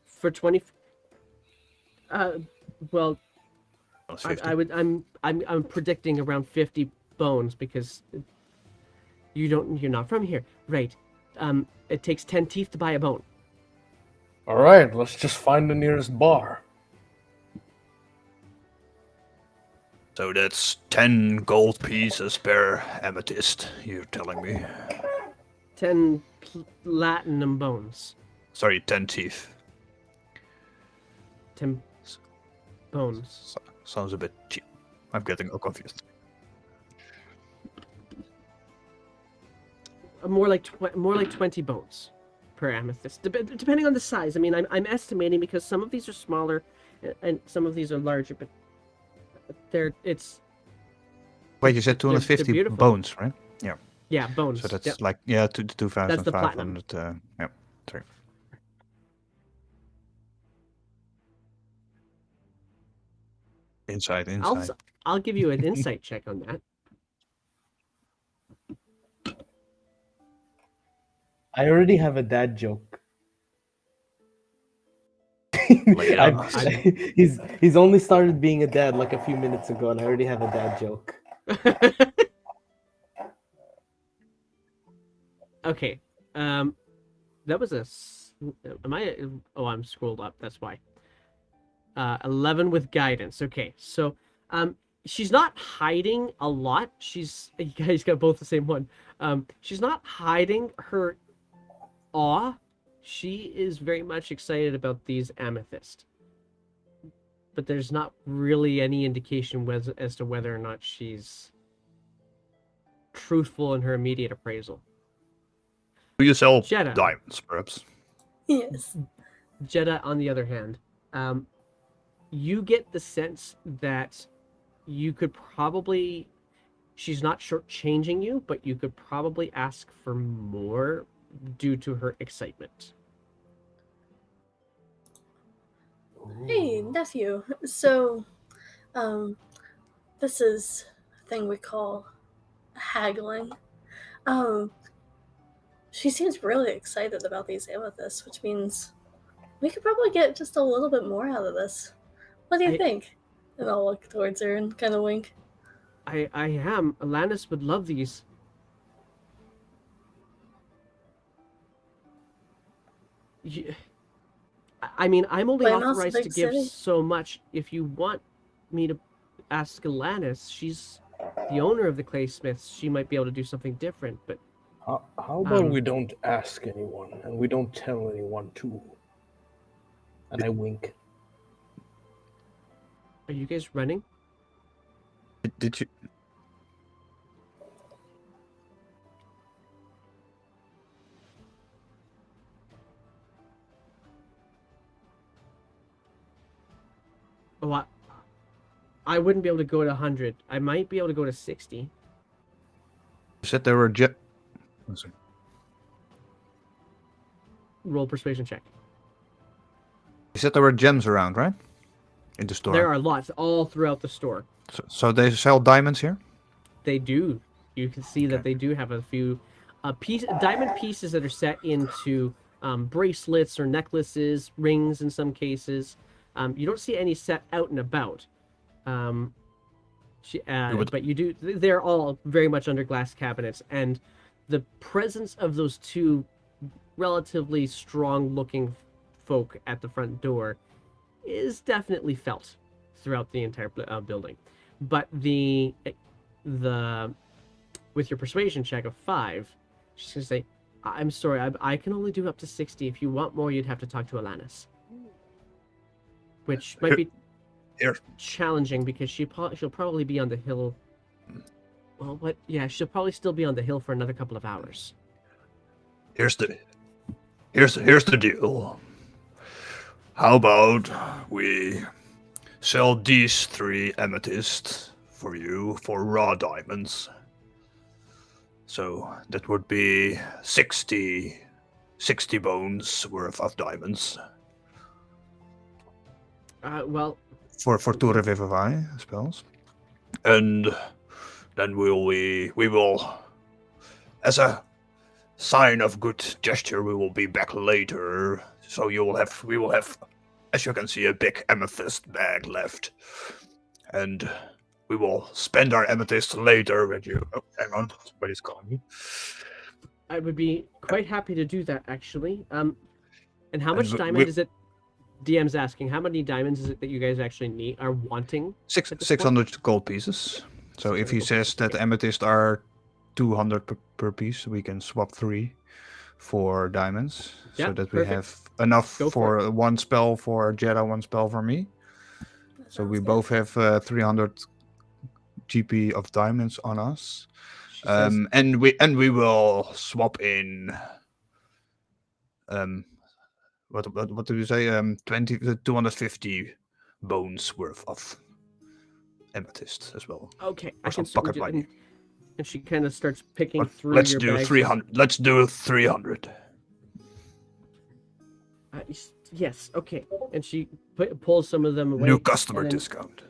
for 20. Well, That's I 50. would. I'm predicting around 50 bones because you're not from here, right? It takes 10 teeth to buy a bone. All right, let's just find the nearest bar. So that's 10 gold pieces per amethyst, you're telling me. 10 platinum bones. Sorry, 10 teeth. 10 bones. Sounds a bit cheap. I'm getting all confused. More like 20 bones per amethyst, depending on the size. I mean, I'm estimating because some of these are smaller, and some of these are larger, but it's. Wait, you said they're 250 beautiful. bones, right? Yeah. Yeah, bones. So that's Yep. like, yeah, 2,500. That's the platinum. Yeah, sorry. Inside. I'll give you an insight check on that. I already have a dad joke. Lay it on. He's only started being a dad like a few minutes ago, and I already have a dad joke. Okay. That was am I? Oh, I'm scrolled up. That's why. 11 with guidance. Okay, so she's not hiding a lot. You guys got both the same one. She's not hiding her awe. She is very much excited about these amethyst, but there's not really any indication as to whether or not she's truthful in her immediate appraisal. Do you sell Jeddah. diamonds, perhaps? Yes. Jeddah, on the other hand, you get the sense that you could probably, she's not shortchanging you, but you could probably ask for more due to her excitement. Hey, nephew. So, this is a thing we call haggling. She seems really excited about these amethysts, which means we could probably get just a little bit more out of this. What do you think? And I'll look towards her and kind of wink. I am. Alanis would love these. I mean, I'm only Plano's a authorized to big give city. so much. If you want me to ask Alanis, she's the owner of the Claysmiths. She might be able to do something different, but How about we don't ask anyone and we don't tell anyone too? And I wink. Are you guys running? Did you? Oh, I wouldn't be able to go to 100. I might be able to go to 60. You said there were Roll persuasion check. You said there were gems around, right? In the store. There are lots all throughout the store. So they sell diamonds here? They do. You can see that Okay. they do have a few diamond pieces that are set into bracelets or necklaces, rings in some cases. You don't see any set out and about. But you do. They're all very much under glass cabinets, and the presence of those two relatively strong-looking folk at the front door is definitely felt throughout the entire building. But the with your persuasion check of 5, she's gonna say, "I'm sorry, I can only do up to 60. If you want more, you'd have to talk to Alanis," which might be challenging because she'll probably be on the hill. Well, what? Yeah, she'll probably still be on the hill for another couple of hours. Here's the deal. How about we sell these 3 amethysts for you for raw diamonds? So that would be 60 bones worth of diamonds. Well, For 2 revivify spells. And then we will, as a sign of good gesture, we will be back later. So we will have, as you can see, a big amethyst bag left, and we will spend our amethyst later when you. Oh, hang on, somebody's calling me. I would be quite happy to do that, actually. And how much And diamond is it? DM's asking, how many diamonds is it that you guys actually are wanting? 600 gold pieces. So if he says that amethyst are 200 per piece, we can swap 3 for diamonds, Yeah, so that perfect. we have enough Go for for 1 spell for Jetta, 1 spell for me. So we both have 300 GP of diamonds on us. She says, And we will swap in. What did you say? 250 bones worth of amethyst as well. okay, Or I can some certainly pocket do money. and she kind of starts picking But through let's your do bags. 300. Let's do 300. Yes, okay. And she pulls some of them away. New customer and then discount.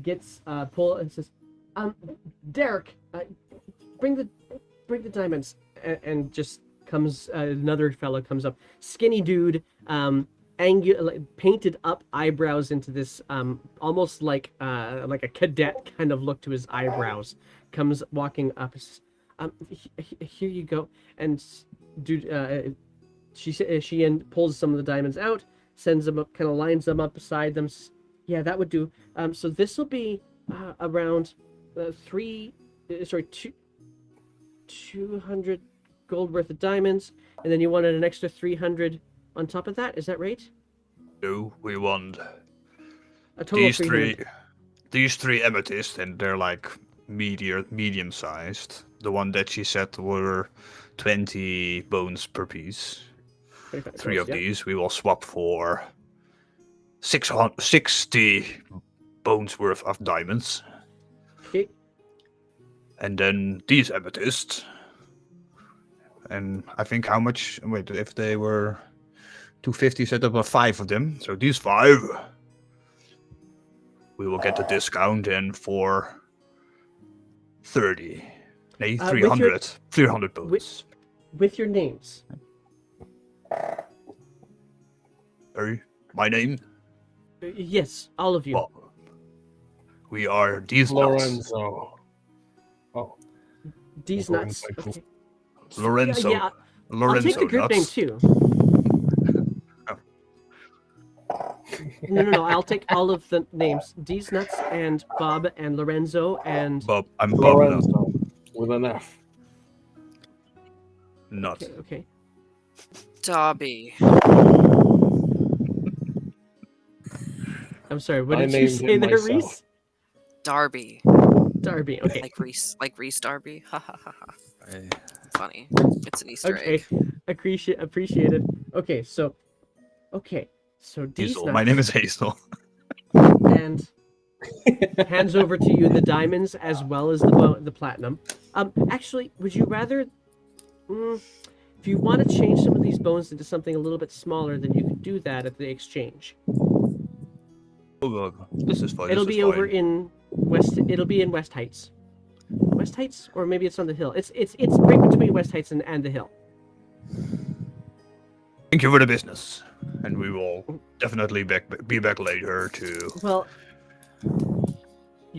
Gets pull and says, Derek, bring the diamonds, and just comes another fellow comes up, skinny dude, painted up eyebrows into this almost like a cadet kind of look to his eyebrows, comes walking up and says, here you go, and dude, she pulls some of the diamonds out, sends them up, kind of lines them up beside them. Yeah, that would do. So this will be around 200 gold worth of diamonds, and then you wanted an extra 300 on top of that. Is that right? No, we want A total these of 300. these 3 amethysts, and they're like medium sized. The one that she said were 20 bones per piece. 3 of these we will swap for 60 bones worth of diamonds. Okay. And then these amethysts. And I think how much? Wait, if they were 250, set up 5 of them. So these 5, we will get the discount in for 30. Nee, 300. 300 bones. With your names. Sorry, my name? Yes, all of you. Well, we are these Lorenzo. nuts. These nuts. Okay. Lorenzo. Yeah, Lorenzo I'll take the group name nuts. too. No. I'll take all of the names. D's nuts and Bob and Lorenzo and Bob. I'm Bob Lorenzo with an F. Nut. Okay. Dobby. I'm sorry. What I did you named say him there, myself. Reese? Darby. Darby. Okay. Like Reese Darby. Ha ha ha ha. Funny. It's an Easter Okay. egg. Appreciated. Okay. So D's Hazel. nuts My name is Hazel. and hands over to you the diamonds as well as the platinum. Actually, would you rather? If you want to change some of these bones into something a little bit smaller, then you could do that at the exchange. Oh, this is fine. It'll this be is over fine. in West. It'll be in West Heights. West Heights, or maybe it's on the hill. It's right between West Heights and the hill. Thank you for the business, and we will definitely be back later to. Well,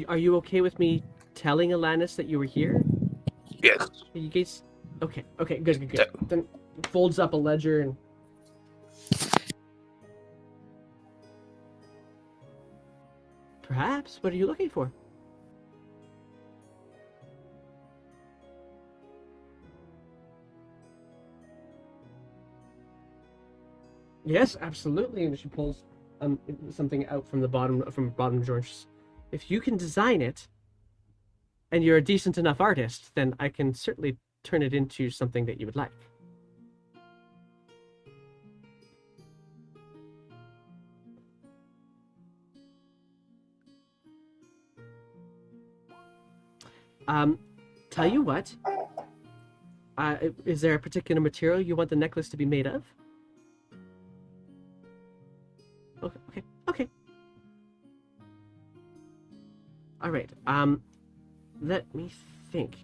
are you okay with me telling Alanis that you were here? Yes. You guys. Okay. Good. Then folds up a ledger and. Perhaps. What are you looking for? Yes, absolutely. And she pulls something out from bottom drawers. If you can design it, and you're a decent enough artist, then I can certainly turn it into something that you would like. Tell you what. Is there a particular material you want the necklace to be made of? Okay. All right. Let me think.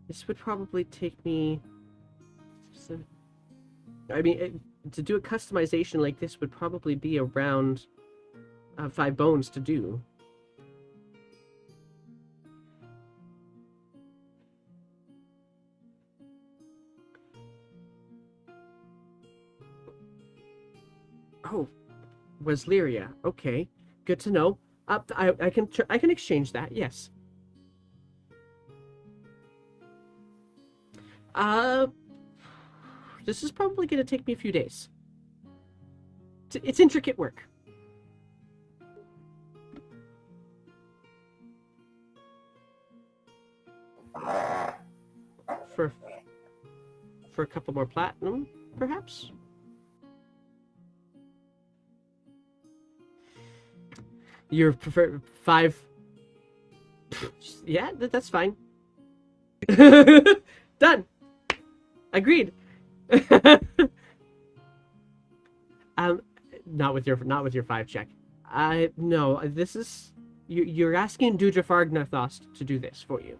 This would probably take me. I mean, to do a customization like this would probably be around 5 bones to do. Oh, was Lyria. Okay, good to know. I can exchange that. Yes. This is probably going to take me a few days. It's intricate work. For a couple more platinum, perhaps? You prefer 5? Yeah, that's fine. Done. Agreed. Not with your 5 check. No, this is you're asking Dudra Fargnathost to do this for you.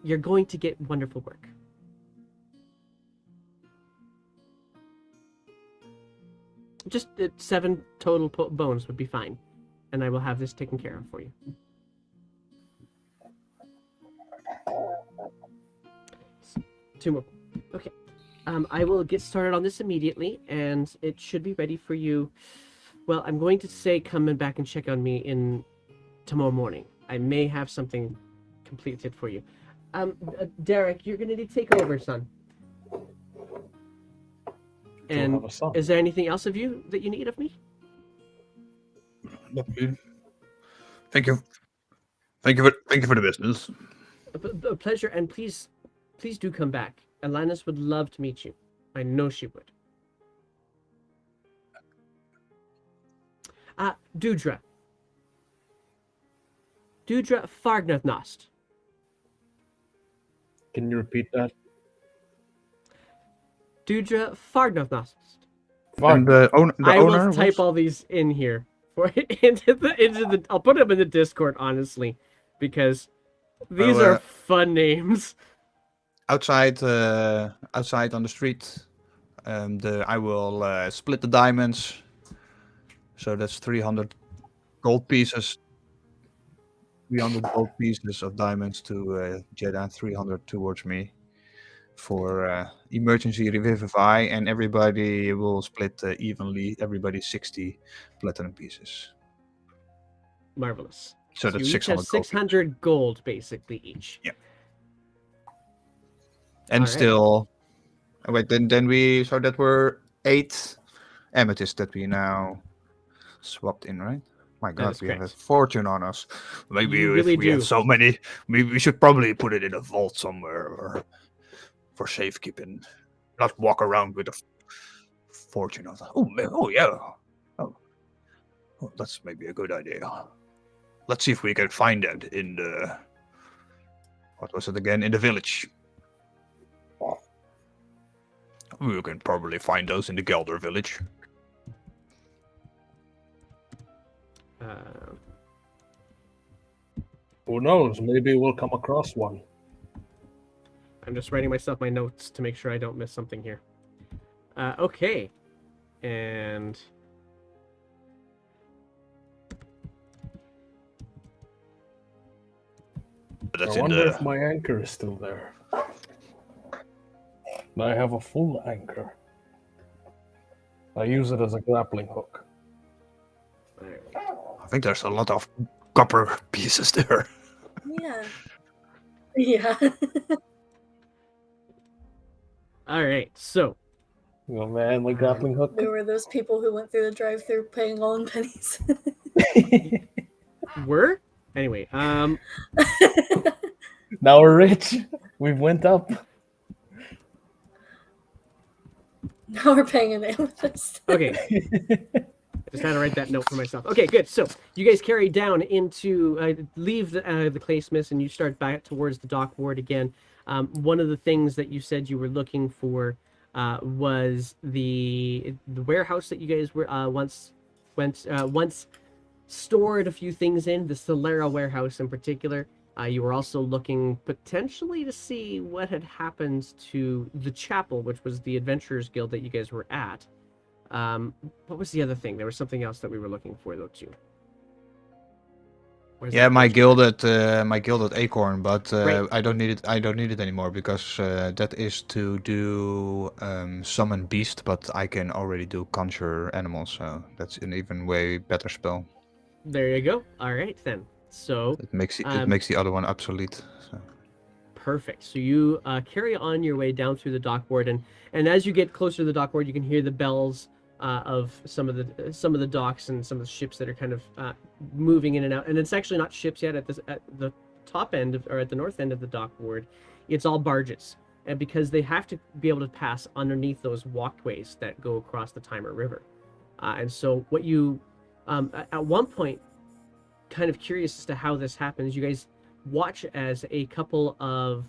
You're going to get wonderful work. Just 7 total bones would be fine, and I will have this taken care of for you. Two more. Okay. I will get started on this immediately, and it should be ready for you. Well, I'm going to say come back and check on me in tomorrow morning. I may have something completed for you. Derek, you're going to need to take over, son. And is there anything else of you that you need of me? Thank you. Thank you for the business. A pleasure, and please do come back. Alanis would love to meet you. I know she would. Dudra Fargnathost. Can you repeat that? Dudra Fargnathost. And the owner will type all these in here for into the. I'll put them in the Discord, honestly, because these are fun names. Outside on the street, I will split the diamonds. So that's 300 gold pieces. 300 gold pieces of diamonds to Jeddah, 300 towards me for emergency revivify, and everybody will split evenly. Everybody 60 platinum pieces. Marvelous. So that's you 600 each have 600 gold, basically, each. Yeah. And still, wait. Then we so that were 8 amethysts that we now swapped in, right? My God, we have a fortune on us. Maybe if we have so many, maybe we should probably put it in a vault somewhere or for safekeeping. Not walk around with a fortune on. Oh yeah. Oh, that's maybe a good idea. Let's see if we can find that in the. What was it again? In the village. We can probably find those in the Gelder village. Who knows? Maybe we'll come across one. I'm just writing myself my notes to make sure I don't miss something here. Okay. And... I wonder if my anchor is still there. I have a full anchor. I use it as a grappling hook. I think there's a lot of copper pieces there. Yeah. Yeah. All right, so. Oh man, my grappling hook. There were those people who went through the drive-thru paying all in pennies. Were? Anyway, Now we're rich. We've went up. Now we're paying an amethyst. Okay. Just had to write that note for myself. Okay, good. So you guys carry down into leave the Claysmiths and you start back towards the dock ward again. One of the things that you said you were looking for was the warehouse that you guys were once stored a few things in, the Solera warehouse in particular. You were also looking potentially to see what had happened to the chapel, which was the Adventurers Guild that you guys were at. What was the other thing? There was something else that we were looking for, though, too. Yeah, my guild at Acorn, but Right. I don't need it. I don't need it anymore because that is to do summon beast, but I can already do conjure animals, so that's an even way better spell. There you go. All right then. So It makes the other one obsolete. So. perfect. So you carry on your way down through the dockboard, and as you get closer to the dockboard, you can hear the bells of some of the docks and some of the ships that are kind of moving in and out. And it's actually not ships yet at the top end or at the north end of the dockboard. It's all barges, and because they have to be able to pass underneath those walkways that go across the Timer River. And so what you at one point, kind of curious as to how this happens, you guys watch as a couple of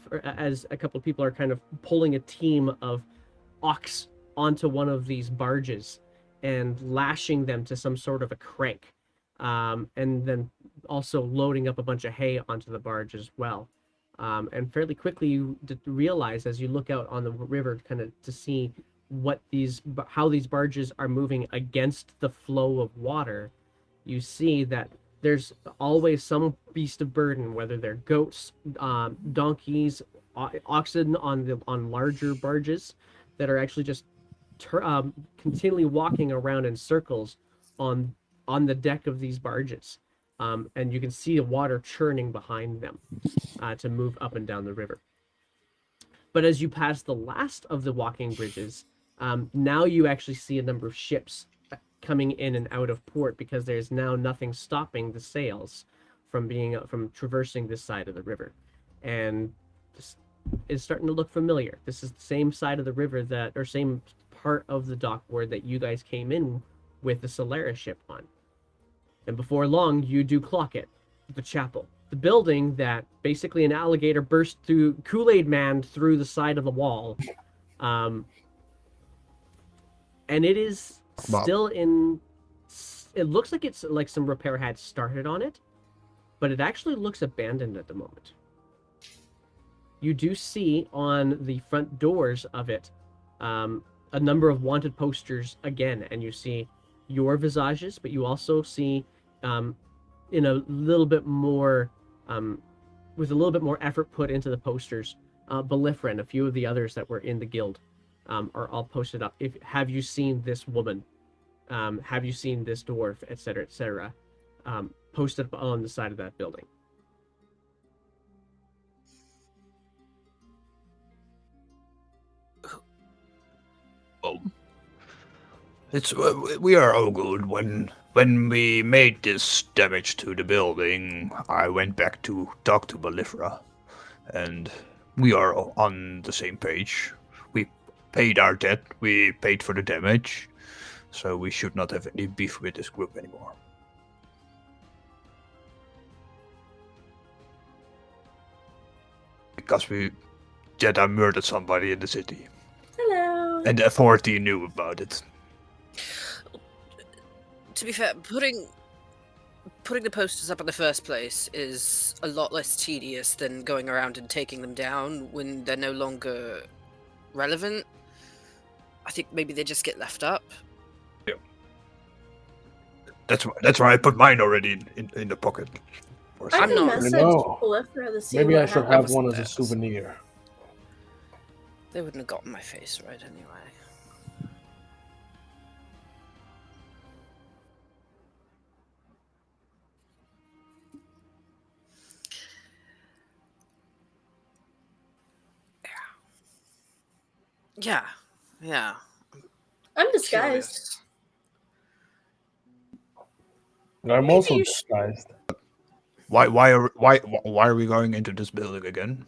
people are kind of pulling a team of ox onto one of these barges and lashing them to some sort of a crank, and then also loading up a bunch of hay onto the barge as well. And fairly quickly you realize as you look out on the river kind of to see how these barges are moving against the flow of water, you see that there's always some beast of burden, whether they're goats, donkeys, oxen on larger barges that are actually just continually walking around in circles on the deck of these barges, and you can see the water churning behind them to move up and down the river. But as you pass the last of the walking bridges, now you actually see a number of ships coming in and out of port because there's now nothing stopping the sails from traversing this side of the river. And this is starting to look familiar. This is the same side of the river same part of the dockboard that you guys came in with the Solaris ship on. And before long, you do clock it. The chapel. The building that basically an alligator burst through, Kool-Aid Man through the side of the wall. And it is still in... It looks like it's like some repair had started on it, but it actually looks abandoned at the moment. You do see on the front doors of it a number of wanted posters again, and you see your visages, but you also see in a little bit more with a little bit more effort put into the posters, Belifra and a few of the others that were in the guild are all posted up. Have you seen this woman? Have you seen this dwarf, etc., etc., posted up on the side of that building? Well, we are all good. When we made this damage to the building, I went back to talk to Belifra, and we are on the same page. We paid our debt. We paid for the damage, so we should not have any beef with this group anymore. Because Jedi murdered somebody in the city. Hello. And the authority knew about it. To be fair, putting the posters up in the first place is a lot less tedious than going around and taking them down when they're no longer relevant. I think maybe they just get left up. Yeah. That's why I put mine already in the pocket. I I'm can not- message No. Belifra to see Maybe what I should happened. have one as a That. souvenir. They wouldn't have gotten my face right anyway. Yeah. I'm disguised. Curious. I'm also you disguised. Why are we going into this building again?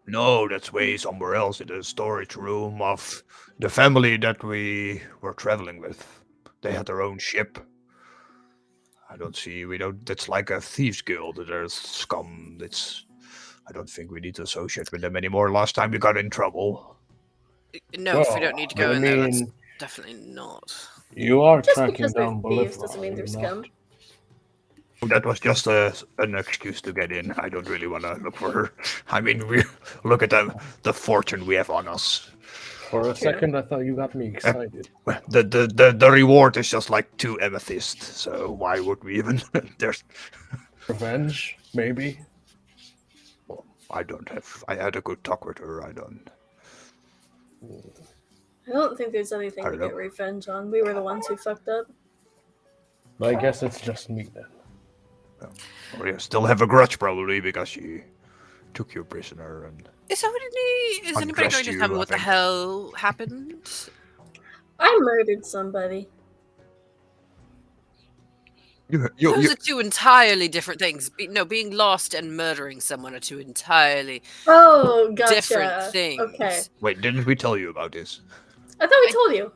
No, that's way somewhere else in the storage room of the family that we were traveling with. They had their own ship. We don't, that's like a thieves guild. There's scum. I don't think we need to associate with them anymore. Last time we got in trouble. No, if we don't need to go I in there, that's mean, definitely not. you are Just tracking because they're down thieves Bolivra. doesn't mean they're are you scum. not? That was just an excuse to get in. I don't really want to look for her. I mean, we look at the fortune we have on us. For a second, I thought you got me excited. The reward is just like 2 amethyst. So why would we even? There's. Revenge, maybe. Well, I had a good talk with her. I don't think there's anything to get revenge on. We were the ones who fucked up. I guess it's just me then. Or you still have a grudge probably because she took you prisoner and. Is anybody going to tell me what the hell happened? I murdered somebody. Those are 2 entirely different things. Being lost and murdering someone are 2 entirely gotcha. different things. Okay. Wait, didn't we tell you about this? I thought we told you.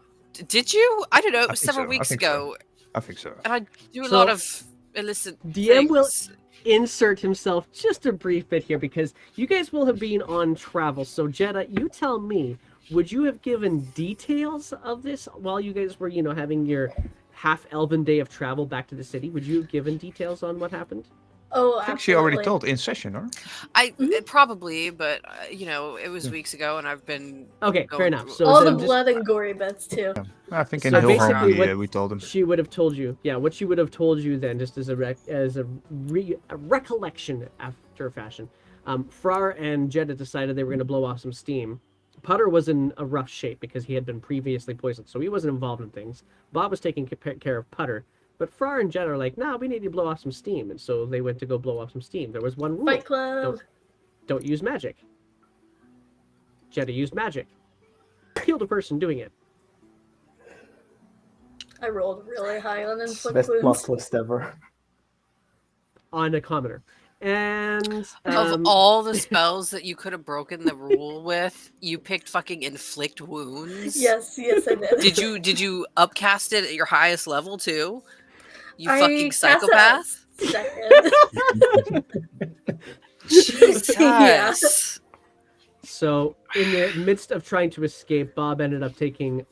Did you? I don't know. It was think several so. weeks ago. I think so. And I do a So, lot of illicit DM will things. insert himself just a brief bit here because you guys will have been on travel. So, Jeddah, you tell me, would you have given details of this while you guys were, having your half-elven day of travel back to the city? Would you have given details on what happened? Oh, I think she already told in session, huh? Probably, but it was weeks ago, and I've been fair enough. So all the then blood and gory bits too. I think in So Hilhorn basically what we told him. she would have told you. Yeah, what she would have told you then, just as a recollection after fashion. Frar and Jeddah decided they were going to blow off some steam. Putter was in a rough shape because he had been previously poisoned, so he wasn't involved in things. Bob was taking care of Putter. But Frar and Jeddah are like, nah, we need to blow off some steam. And so they went to go blow off some steam. There was one rule. Fight Club. Don't use magic. Jeddah used magic. Killed a person doing it. I rolled really high on inflict Best plot wounds. twist ever. On a commoner. And of all the spells that you could have broken the rule with, you picked fucking inflict wounds. Yes, I did. Did you upcast it at your highest level too? You I fucking cast psychopath. Second. Jesus. Yeah. So, in the midst of trying to escape, Bob ended up taking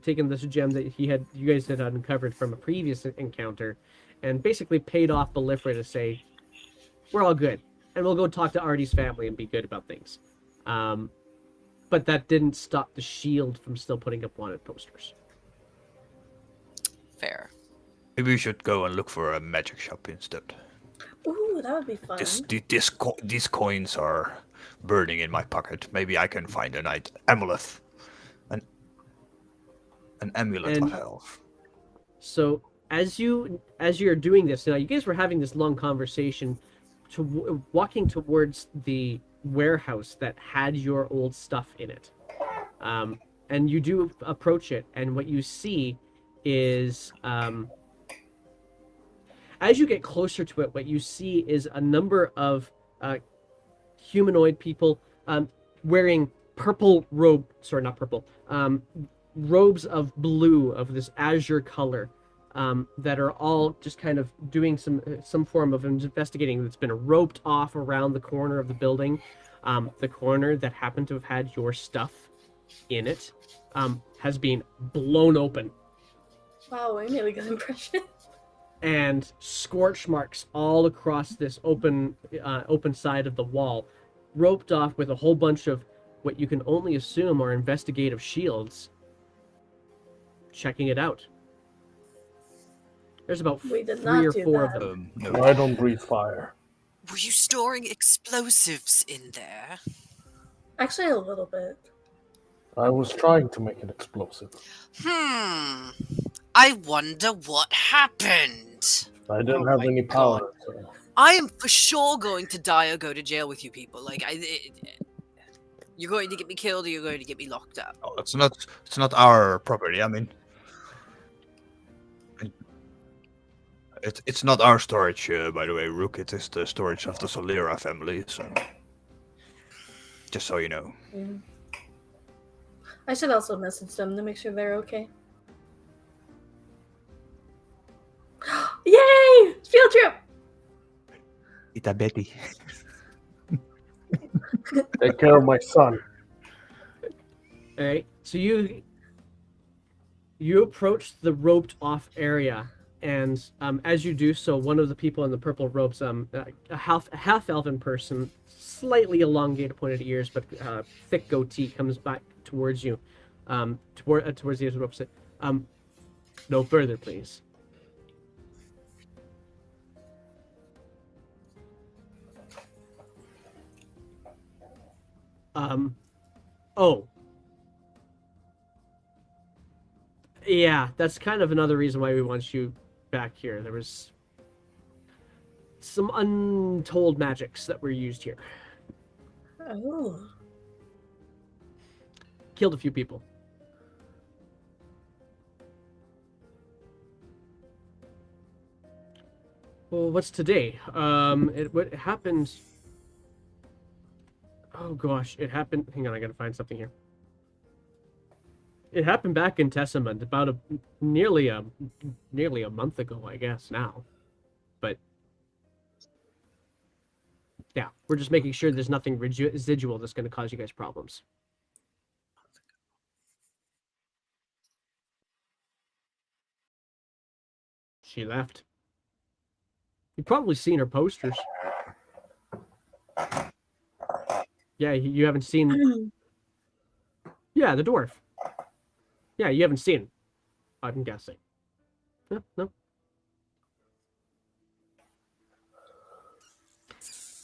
taking this gem that you guys had uncovered from a previous encounter, and basically paid off Belifra to say, "We're all good, and we'll go talk to Artie's family and be good about things." But that didn't stop the Shield from still putting up wanted posters. Fair. Maybe we should go and look for a magic shop instead. Ooh, that would be fun. These coins are burning in my pocket. Maybe I can find an amulet. An amulet of health. So as you're doing this, now you guys were having this long conversation, walking towards the warehouse that had your old stuff in it, and you do approach it, and what you see is, as you get closer to it, what you see is a number of humanoid people wearing robes of blue, of this azure color, that are all just kind of doing some form of investigating. That's been roped off around the corner of the building. The corner that happened to have had your stuff in it has been blown open. Wow, we made a good impression. And scorch marks all across this open side of the wall, roped off with a whole bunch of what you can only assume are investigative shields checking it out. There's about 3 or 4 of them. No. I don't breathe fire. Were you storing explosives in there? Actually, a little bit. I was trying to make it explosive. I wonder what happened. I didn't have any power. So. I am for sure going to die or go to jail with you people. You're going to get me killed or you're going to get me locked up. Oh, it's not our property. I mean, it's not our storage, by the way, Rook. It is the storage of the Solera family. So Just so you know. Yeah. I should also message them to make sure they're okay. Yay! Field trip! Ita Betty. Take care of my son. All right. So you approach the roped off area, and as you do so, one of the people in the purple robes, a half elven person, slightly elongated, pointed ears, but thick goatee, comes back towards you, towards the edge of the rope. Say, no further, please. Oh. Yeah, that's kind of another reason why we want you back here. There was some untold magics that were used here. Oh. Killed a few people. Well, what's today? What happened? Oh gosh, it happened. Hang on, I gotta find something here. It happened back in Testament about nearly a month ago, I guess now. But yeah, we're just making sure there's nothing residual that's going to cause you guys problems. She left. You've probably seen her posters. Yeah, you haven't seen. Yeah, the dwarf. Yeah, you haven't seen. I'm guessing. No, no.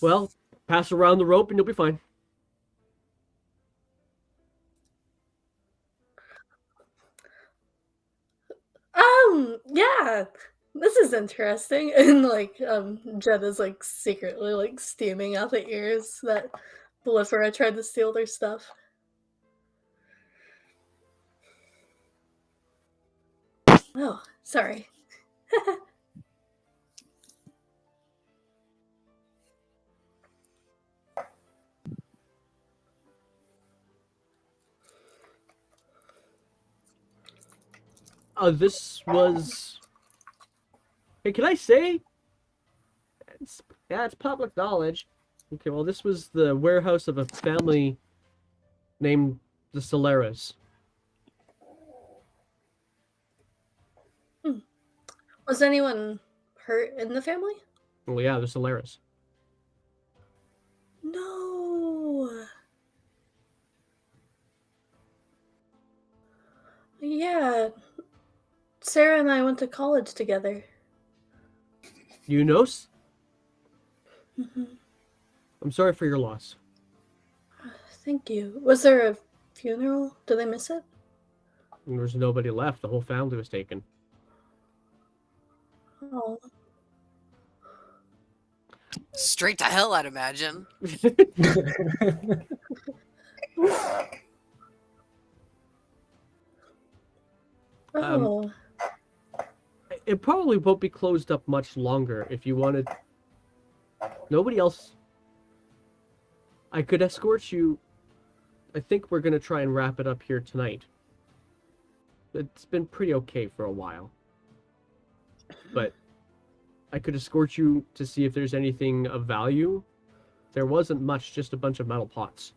Well, pass around the rope and you'll be fine. Yeah. This is interesting. And like, Jed is like secretly like steaming out the ears that Belifera tried to steal their stuff. Oh, sorry. This was. Hey, can I say? It's public knowledge. Okay, well, this was the warehouse of a family named the Solaras. Was anyone hurt in the family? Well, yeah, the Solaras. No. Yeah. Sarah and I went to college together. You know? Mm-hmm. I'm sorry for your loss. Thank you. Was there a funeral? Did I miss it? And there's nobody left. The whole family was taken. Oh. Straight to hell, I'd imagine. Oh. It probably won't be closed up much longer if you wanted. Nobody else. I could escort you. I think we're going to try and wrap it up here tonight. It's been pretty okay for a while. But I could escort you to see if there's anything of value. There wasn't much, just a bunch of metal pots.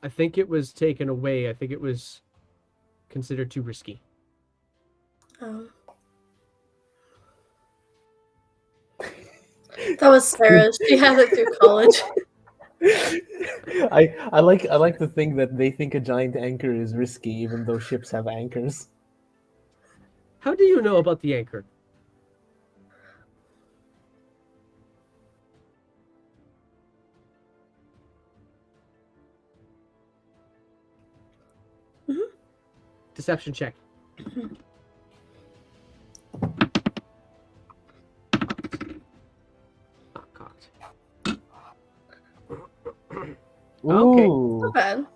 I think it was taken away. I think it was considered too risky. That was Sarah. She had it through college. I like to think that they think a giant anchor is risky, even though ships have anchors. How do you know about the anchor? Mm-hmm. Deception check. Not cocked. Okay. Ooh. Not bad.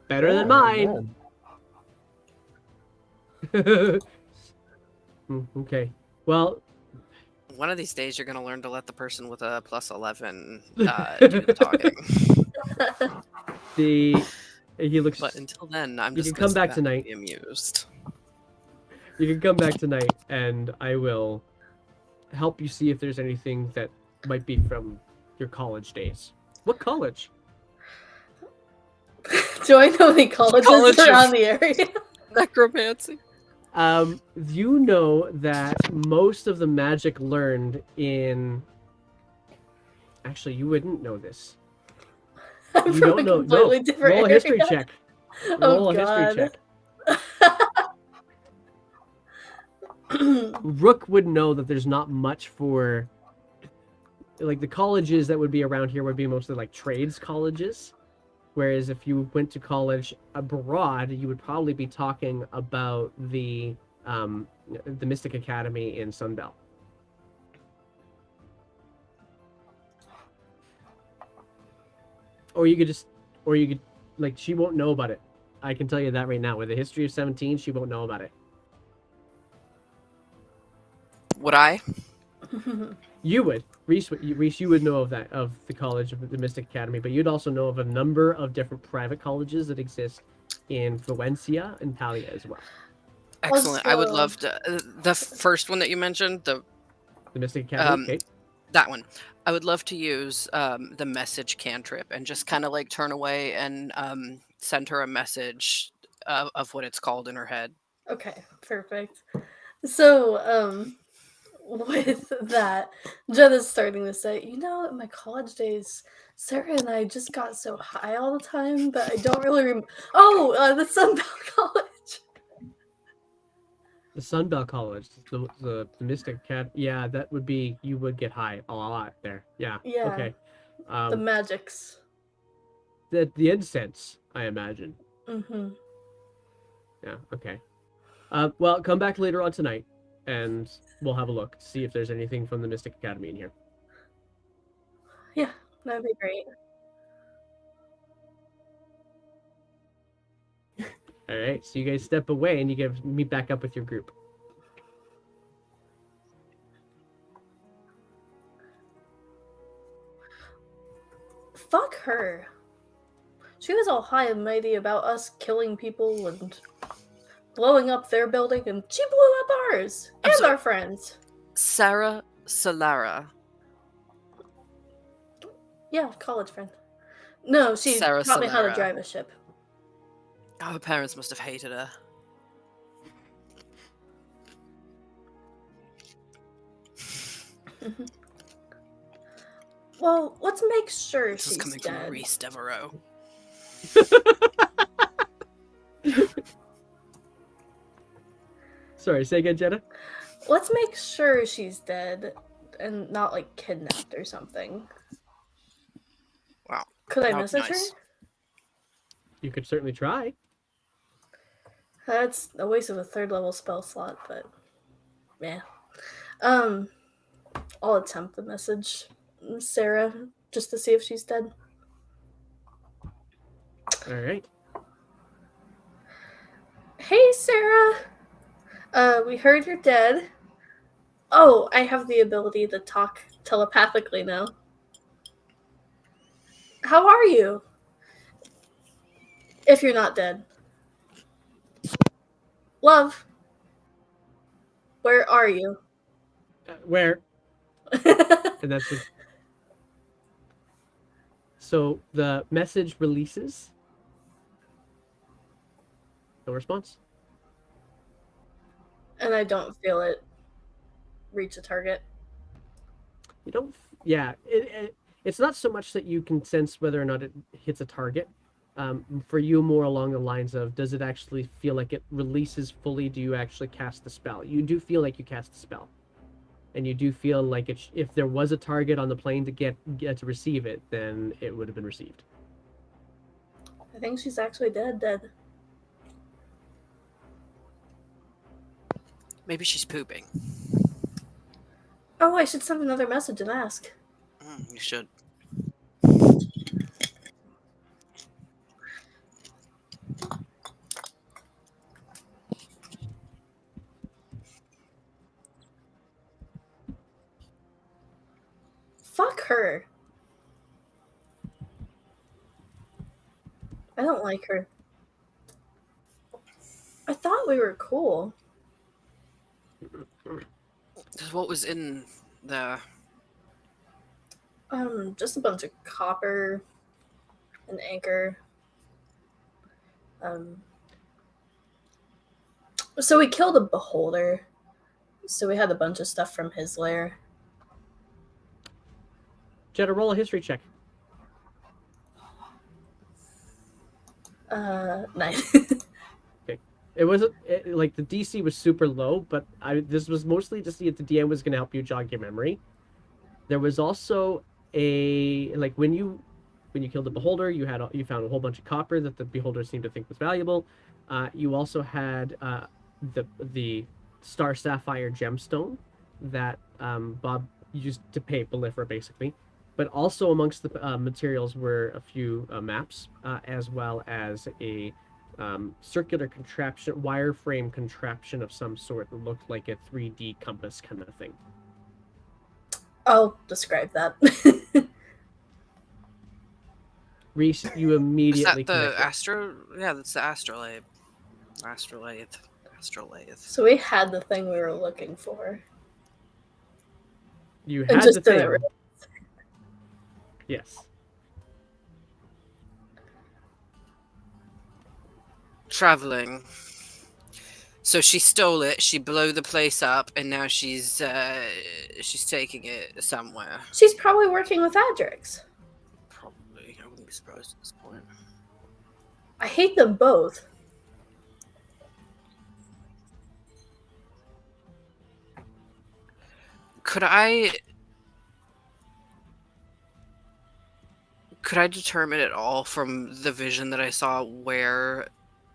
Better than Yeah, mine. man. Okay. Well, One of these days, you're going to learn to let the person with a plus 11 do the talking. he looks. But until then, I'm You just can come gonna back sit and tonight. be amused. You can come back tonight, and I will help you see if there's anything that might be from your college days. What college? Do I know any colleges College of- around the area? Necromancy. You know that most of the magic learned in. Actually, you wouldn't know this. I'm You from don't a know. completely No. different Roll a history area. check. Oh, Roll a history God. check. Rook would know that there's not much for. Like the colleges that would be around here would be mostly like trades colleges. Whereas if you went to college abroad, you would probably be talking about the Mystic Academy in Sunbelt. Or you could, like, she won't know about it. I can tell you that right now. With a history of 17, she won't know about it. Would I? You would. Reese, you would know of that, of the College of the Mystic Academy, but you'd also know of a number of different private colleges that exist in Valencia and Talia as well. Excellent. I would Also- love to. The first one that you mentioned, the Mystic Academy? Okay. that one. I would love to use the message cantrip and just kind of like turn away and send her a message of what it's called in her head. Okay, perfect. So, with that, Jenna's starting to say, in my college days, Sarah and I just got so high all the time, but I don't really remember. Oh, the Sunbelt College. The Sunbelt College, the Mystic Academy. Yeah, that would be, you would get high a lot there. Yeah. Yeah. Okay. The magics. The incense, I imagine. Mm-hmm. Yeah. Okay. Well, come back later on tonight, and we'll have a look, see if there's anything from the Mystic Academy in here. Yeah, that'd be great. All right. So you guys step away, and you meet back up with your group. Fuck her. She was all high and mighty about us killing people and blowing up their building, and she blew up ours I'm and sorry. our friends. Sarah Solara. Yeah, college friend. No, she Sarah taught me how to Solara. drive a ship. Her parents must have hated her. Well, let's make sure This is she's coming from dead. Reese Devereaux. Sorry, say again, Jenna. Let's make sure she's dead and not like kidnapped or something. Wow. Could I That would be message nice. her? You could certainly try. That's a waste of a third level spell slot, but yeah. I'll attempt the message Sarah just to see if she's dead. All right. Hey, Sarah. We heard you're dead. Oh, I have the ability to talk telepathically now. How are you? If you're not dead. Love. Where are you? Where? And that's what. So the message releases. No response. And I don't feel it reach a target. You don't. Yeah. It's not so much that you can sense whether or not it hits a target. For you, more along the lines of, does it actually feel like it releases fully? Do you actually cast the spell? You do feel like you cast the spell, and you do feel like if there was a target on the plane to get to receive it, then it would have been received. I think she's actually dead. Maybe she's pooping. Oh, I should send another message and ask. You should. Fuck her. I don't like her. I thought we were cool. What was in the... Just a bunch of copper, an anchor. So we killed a beholder. So we had a bunch of stuff from his lair. Jetta, roll a history check. 9. It wasn't like the DC was super low, but this was mostly to see if the DM was going to help you jog your memory. There was also when you killed the beholder, you found a whole bunch of copper that the beholder seemed to think was valuable. You also had the star sapphire gemstone that Bob used to pay Belifra, basically. But also amongst the materials were a few maps, as well as a circular contraption, wireframe contraption of some sort that looked like a 3D compass kind of thing. I'll describe that. Reese, you immediately Is that the connected. astro? Yeah, that's the astrolabe. Astrolabe. So we had the thing we were looking for. You And had just the didn't thing. realize. Yes. Traveling. So she stole it. She blew the place up, and now she's taking it somewhere. She's probably working with Adrix. Probably. I wouldn't be surprised at this point. I hate them both. Could I determine at all from the vision that I saw where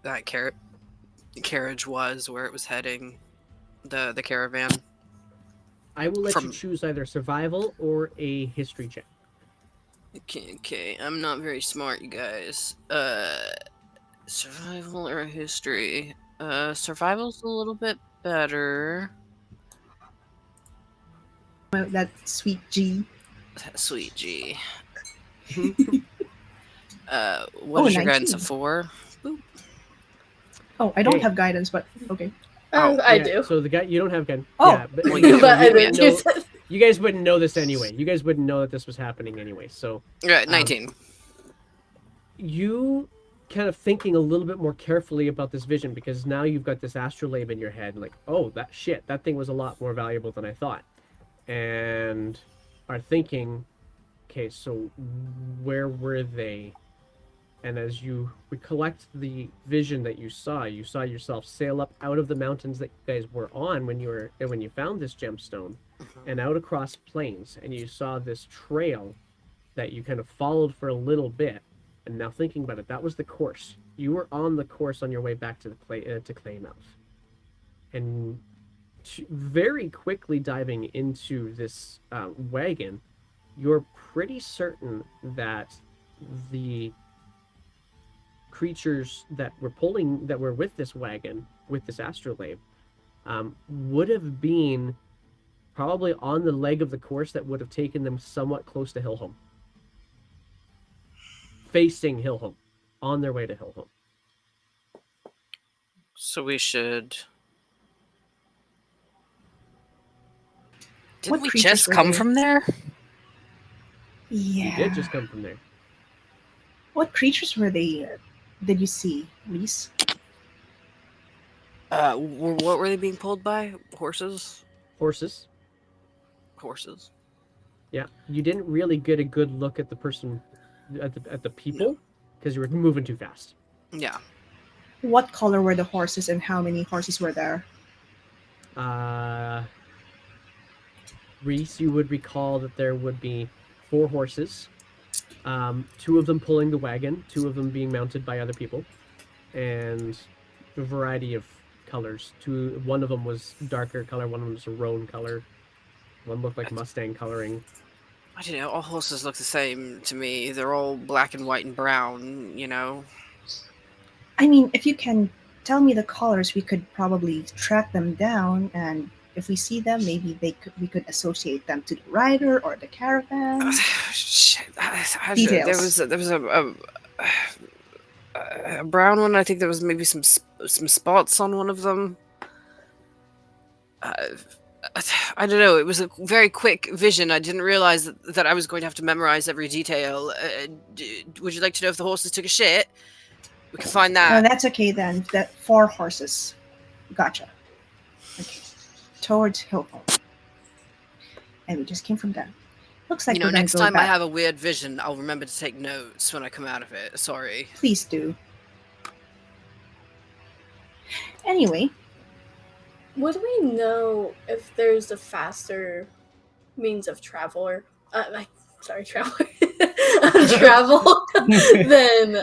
that carriage was, where it was heading, the caravan? I will let you choose either survival or a history check. Okay. I'm not very smart, you guys. Survival or history? Survival's a little bit better. That sweet G. Sweet G. What is your 19. guidance of 4? Boop. Oh, I don't have guidance, but okay. I do. So the guy, you don't have gun. Oh. Yeah, but, But I didn't use it. you guys wouldn't know this anyway. You guys wouldn't know that this was happening anyway. So Yeah, 19. You kind of thinking a little bit more carefully about this vision, because now you've got this astrolabe in your head, like, oh, that thing was a lot more valuable than I thought, and are thinking, okay, so where were they? And as you recollect the vision that you saw yourself sail up out of the mountains that you guys were on when you found this gemstone, and out across plains, and you saw this trail that you kind of followed for a little bit. And now thinking about it, that was the course. You were on the course on your way back to the Claymouth, and very quickly diving into this wagon, you're pretty certain that the creatures that were with this wagon, with this astrolabe, would have been probably on the leg of the course that would have taken them somewhat close to Hillhome. Facing Hillhome, on their way to Hillhome. So we should... Didn't we just come from there? Yeah. You did just come from there. What creatures were they? Did you see, Reese? What were they being pulled by? Horses? Horses. Yeah, you didn't really get a good look at the person, at the people, because you were moving too fast. Yeah. What color were the horses, and how many horses were there? Reese, you would recall that there would be 4 horses, 2 of them pulling the wagon, 2 of them being mounted by other people, and a variety of colors. One of them was darker color, one of them was a roan color, one looked like Mustang coloring. I don't know, all horses look the same to me. They're all black and white and brown, you know? I mean, if you can tell me the colors, we could probably track them down and If we see them, maybe we could associate them to the rider or the caravan. Shit. Details. There was a brown one. I think there was maybe some spots on one of them. I don't know. It was a very quick vision. I didn't realize that I was going to have to memorize every detail. Would you like to know if the horses took a shit? We can find that. That's okay then. That 4 horses. Gotcha. Okay. Towards Hillfolk. And we just came from there. Looks like You know, we're gonna next go time I back. have a weird vision, I'll remember to take notes when I come out of it. Sorry. Please do. Anyway, Would we know if there's a faster means of traveler? Traveler. Travel than.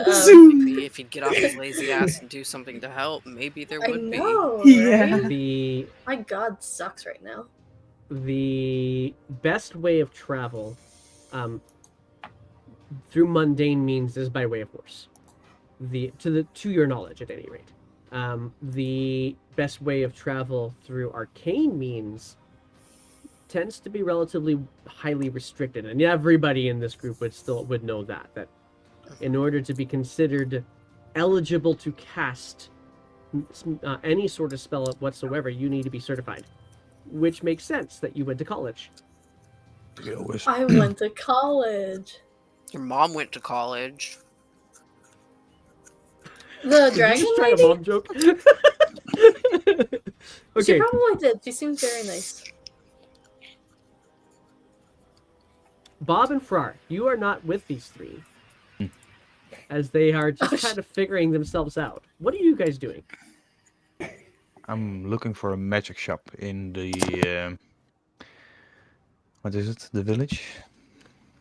If he'd get off his lazy ass and do something to help, maybe there I would know, Yeah. right? The My God sucks right now. the best way of travel through mundane means is by way of horse. To your knowledge, at any rate. The best way of travel through arcane means tends to be relatively highly restricted, and everybody in this group would know that in order to be considered eligible to cast any sort of spell whatsoever, you need to be certified, which makes sense that you went to college. I went to college. Your mom went to college. The Did you dragon just try a lady? mom joke? She Okay. probably did. She seems very nice. Bob and Frar, you are not with these three, as they are just kind of figuring themselves out. What are you guys doing? I'm looking for a magic shop in the what is it? The village?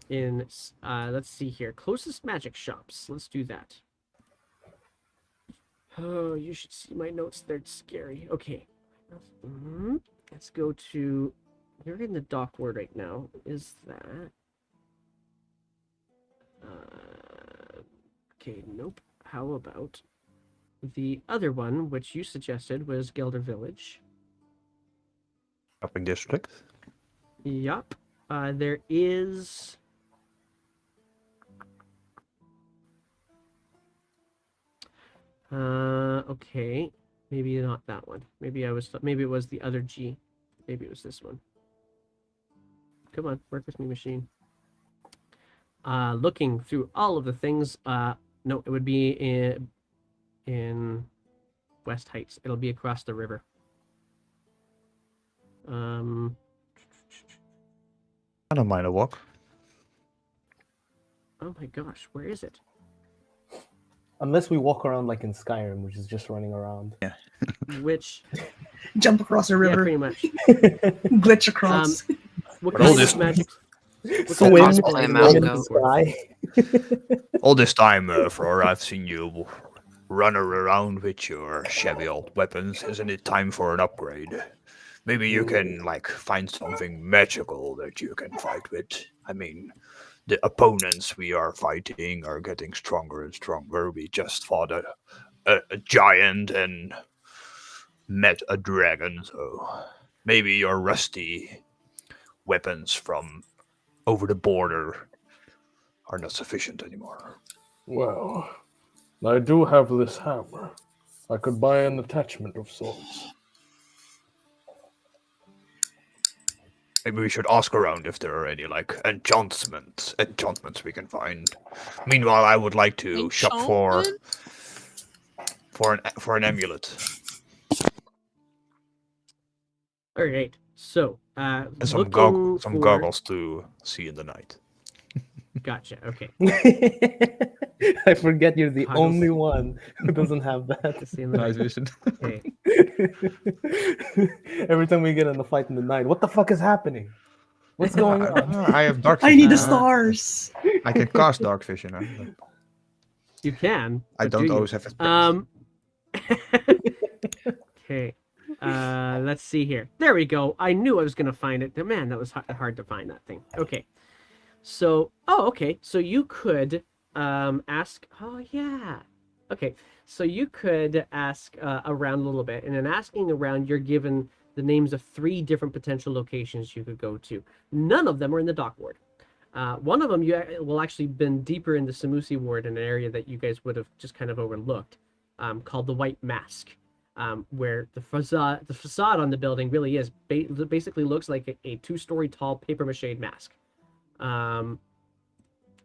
Let's see here. Closest magic shops. Let's do that. Oh, you should see my notes. They're scary. Okay. Let's go to... You're in the dock ward right now. Is that... Okay, nope. How about the other one, which you suggested was Gelder Village? Shopping district. Yup. There is... Okay. Maybe not that one. Maybe it was the other G. Maybe it was this one. Come on, work with me, machine. Looking through all of the things, no, it would be in West Heights. It'll be across the river. I don't mind a walk. Oh my gosh, where is it? Unless we walk around like in Skyrim, which is just running around. Yeah. Which jump across the yeah, river, pretty much. glitch across. What But all kind this- of magic? Swim cosplay in Mount the Goat. sky. All this time, Flora, I've seen you run around with your shabby old weapons. Isn't it time for an upgrade? Maybe you can, like, find something magical that you can fight with. I mean, the opponents we are fighting are getting stronger and stronger. We just fought a giant and met a dragon, so maybe your rusty weapons from over the border are not sufficient anymore. Well, I do have this hammer. I could buy an attachment of sorts. Maybe we should ask around if there are any like enchantments we can find. Meanwhile, I would like to shop for an amulet All right. So, and some looking for... goggles to see in the night. Gotcha. Okay. I forget you're the Goggles. only one who doesn't have that. To see in the night. vision. Okay. Every time we get in a fight in the night, what the fuck is happening? What's going on? I have dark I vision. need the stars. I can cast dark vision. But You can. I but don't do you? always have it. Okay. Let's see here. There we go. I knew I was gonna find it. Man, that was hard to find that thing. Okay. So, okay. So you could ask. Oh yeah. Okay. So you could ask around a little bit, and in asking around, you're given the names of 3 different potential locations you could go to. None of them are in the dock ward. One of them will actually been deeper in the Samusi ward, in an area that you guys would have just kind of overlooked, called the White Mask, where the facade on the building really is basically looks like a 2-story tall paper mache mask. And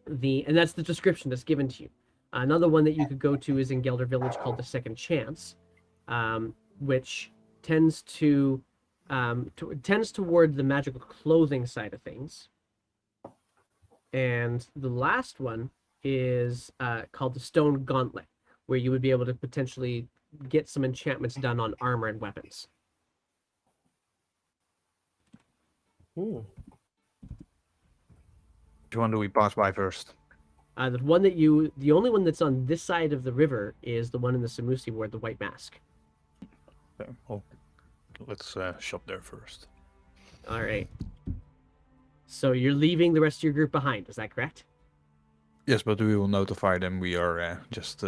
that's the description that's given to you. Another one that you could go to is in Gelder Village, called the Second Chance, which tends toward the magical clothing side of things. And the last one is called the Stone Gauntlet, where you would be able to potentially get some enchantments done on armor and weapons. Which one do we pass by first? The only one that's on this side of the river is the one in the Samusi ward, the White Mask. Okay, well, let's shop there first. All right. So you're leaving the rest of your group behind, is that correct? Yes, but we will notify them we are just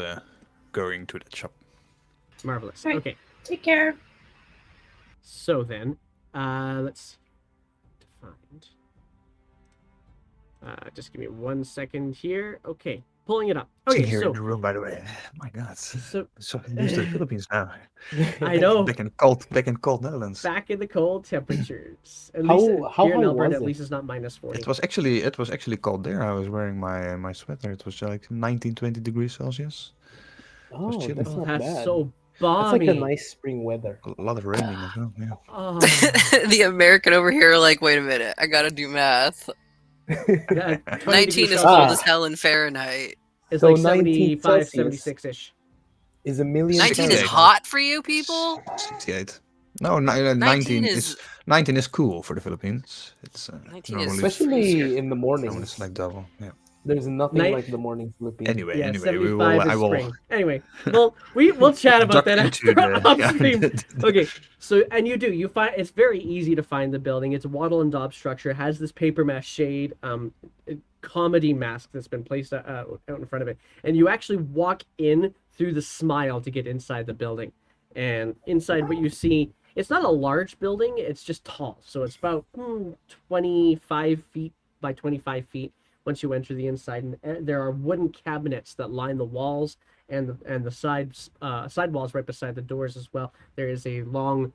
going to that shop. Marvelous. Right. Okay. Take care. So then, let's find. Just give me 1 second here. Okay, pulling it up. Okay, here so in the room, by the way. My God, so used to the Philippines now. I know. Back in cold Netherlands. Back in the cold temperatures. At How- least how here in high Alberta, was at it? least it's not -40. It was actually cold there. I was wearing my sweater. It was like 19, 20 degrees Celsius. Oh, chilly. that's Oh, not that's bad. so That's like balmy. a nice spring weather. A lot of raining as well. Yeah. Oh, The American over here, like, wait a minute, I gotta do math. yeah, 20 19 degrees is Celsius cold Ah. as hell in Fahrenheit. is So like 19 75, Celsius. 76-ish. Is a million 19 is Fahrenheit. hot for you people? 68. No, 19 19 is- 19 is cool for the Philippines. It's 19 is normally Especially in the when mornings. it's like double. Yeah. There's nothing Night- like the morning Philippines. Anyway, Yeah, anyway, we 75 will. is I will. spring. Anyway, we'll chat about duck that into after the- off yeah. stream. Okay, so and you find it's very easy to find the building. It's a wattle and daub structure. It has this paper mache shade comedy mask that's been placed out in front of it, and you actually walk in through the smile to get inside the building. And inside, what you see, it's not a large building. It's just tall, so it's about 25 feet by 25 feet. Once you enter the inside, and there are wooden cabinets that line the walls and the side walls right beside the doors as well. There is a long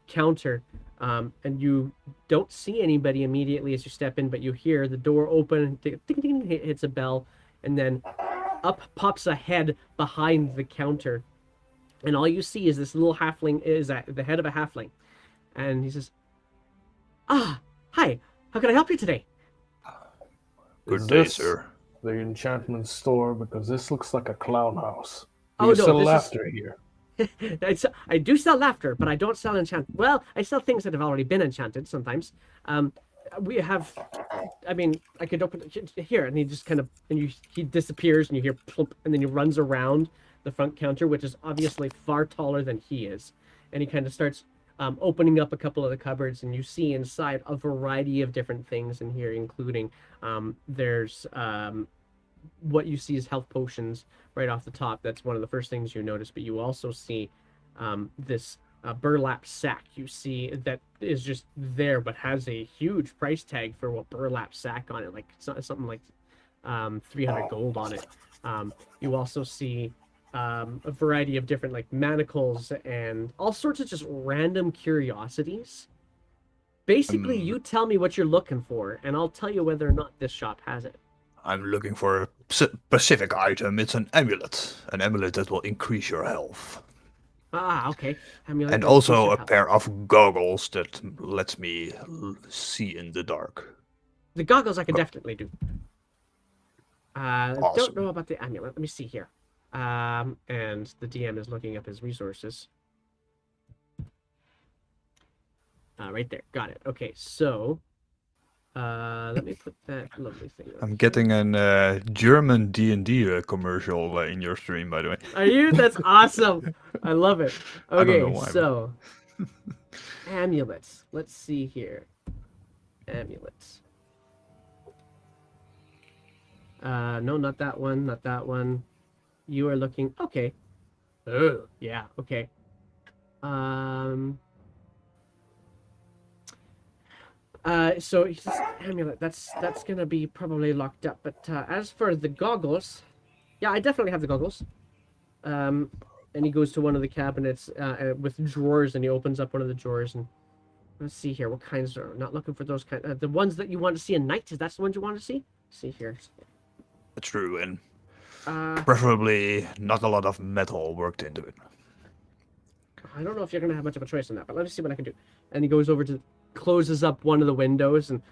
counter, and you don't see anybody immediately as you step in, but you hear the door open, ding, ding, ding, hits a bell, and then up pops a head behind the counter, and all you see is this little halfling, is the head of a halfling, and he says, "Ah, hi, how can I help you today?" Good Is day, this sir. the enchantment store? Because this looks like a clown house. Oh, Do you no, sell this is- laughter here? I do sell laughter, but I don't sell enchant. Well, I sell things that have already been enchanted sometimes. We have, I mean, I could open here, and he just kind of, and he disappears, and you hear plump, and then he runs around the front counter, which is obviously far taller than he is, and he kind of starts opening up a couple of the cupboards, and you see inside a variety of different things in here, including there's what you see is health potions right off the top. That's one of the first things you notice, but you also see this burlap sack. You see that is just there, but has a huge price tag for a burlap sack on it, like something like 300 gold on it. You also see a variety of different like manacles and all sorts of just random curiosities. Basically, you tell me what you're looking for, and I'll tell you whether or not this shop has it. I'm looking for a specific item. It's an amulet. An amulet that will increase your health. Ah, okay. Amulet And that also increases a your health. pair of goggles that lets me see in the dark. The goggles I can definitely do. Don't Awesome. know about the amulet. Let me see here. And the DM is looking up his resources. Right there. Got it. Okay, so let me put that lovely thing over I'm here. getting a German D&D commercial in your stream, by the way. Are you? That's awesome. I love it. I don't Okay, know why, so amulets. Let's see here. Amulets. No, not that one. Not that one. You are looking. Okay. Oh, yeah. Okay. So he says, amulet, that's gonna be probably locked up. But as for the goggles, yeah, I definitely have the goggles. And he goes to one of the cabinets with drawers, and he opens up one of the drawers, and let's see here, what kinds are not looking for those kind. The ones that you want to see at night, is that the ones you want to see? Let's see here. That's true, and Uh, preferably not a lot of metal worked into it. I don't know if you're gonna have much of a choice on that, but let me see what I can do. And he goes over to closes up one of the windows, and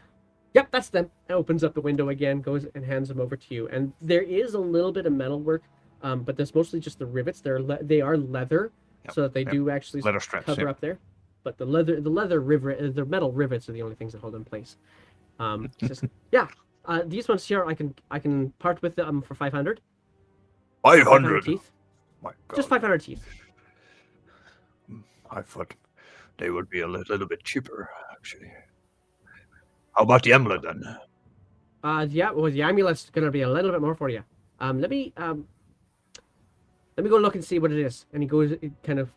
yep, that's them. Opens up the window again, goes and hands them over to you. And there is a little bit of metal work, but there's mostly just the rivets. They are leather, so that they do actually Leather straps, cover up there. But the the metal rivets are the only things that hold in place. Just yeah, these ones here I can part with them for 500. 500 teeth. My God. Just 500 teeth. I thought they would be a little bit cheaper, actually. How about the amulet then? Yeah, well, the amulet's gonna be a little bit more for you. Let me go look and see what it is. And he goes, it kind of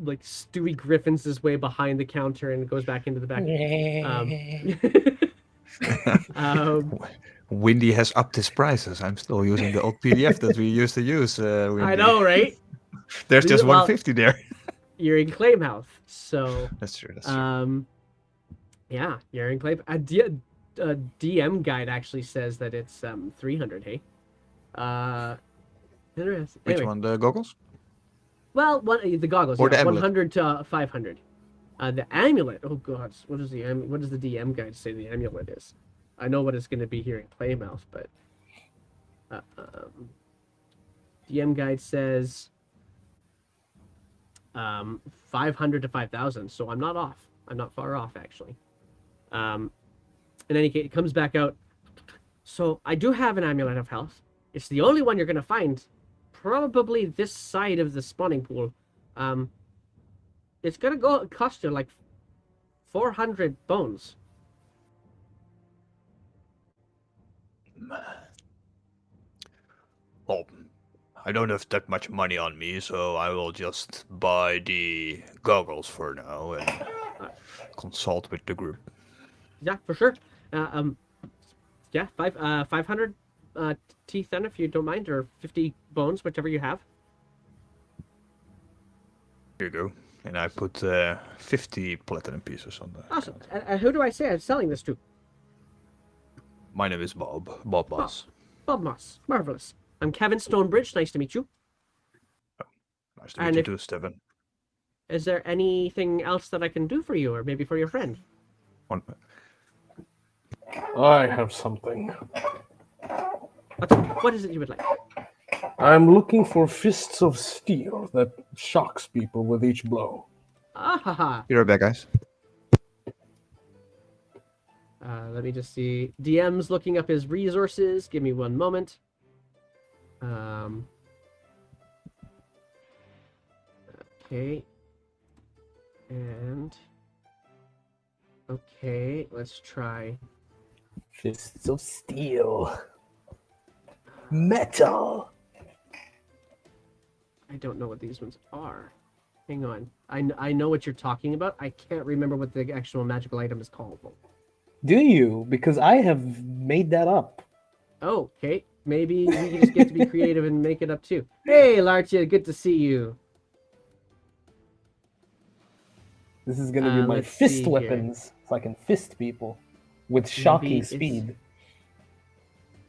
like Stewie Griffin's his way behind the counter and goes back into the back. Windy has upped his prices. I'm still using the old PDF that we used to use. Windy. I know, right? There's just 150 there. You're in Claymouth, so That's true. That's true. Yeah, you're in Claymouth. DM guide actually says that it's 300. Hey, interesting. Which Anyway. one? The goggles? Well, the goggles. Or Yeah, the amulet. 100 to 500. The amulet. Oh god, what does the DM guide say the amulet is? I know what it's going to be here in Claymouth, but DM guide says 500 to 5,000. So I'm not off. I'm not far off actually. In any case, it comes back out. So I do have an amulet of health. It's the only one you're going to find, probably this side of the spawning pool. It's going to cost you like 400 bones. Well, I don't have that much money on me, so I will just buy the goggles for now and consult with the group. Yeah, for sure. Yeah, 500 teeth then, if you don't mind, or 50 bones, whichever you have. Here you go. And I put 50 platinum pieces on the Awesome. account. And who do I say I'm selling this to? My name is Bob. Bob Moss. Bob Moss. Marvelous. I'm Kevin Stonebridge. Nice to meet you. Nice to meet you too, Stephen. Is there anything else that I can do for you, or maybe for your friend? I have something. What is it you would like? I'm looking for fists of steel that shocks people with each blow. Ah ha ha. Be right back, guys. Let me just see. DM's looking up his resources. Give me one moment. Okay. And okay, let's try. Fists of steel. Metal. I don't know what these ones are. Hang on. I know what you're talking about. I can't remember what the actual magical item is called. Do you? Because I have made that up. Oh, okay. Maybe we can just get to be creative and make it up too. Hey, Lartia, good to see you. This is gonna be my let's fist see here. weapons, so I can fist people with shocking Maybe it's- speed.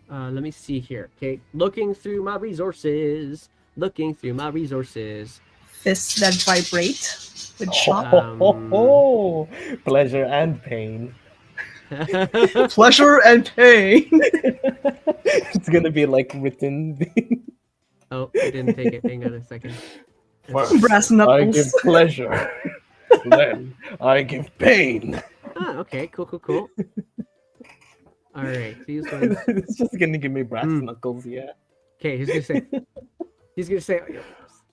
Let me see here. Okay, looking through my resources. Looking through my resources. Fists that vibrate with shock. Pleasure and pain. Pleasure and pain. It's gonna be like written. Oh, I didn't take it. Hang on a second. First, Brass I knuckles. give pleasure. Then I give pain. Ah, okay, cool. All right, these ones. It's just gonna give me brass knuckles, yeah. Okay, he's gonna say,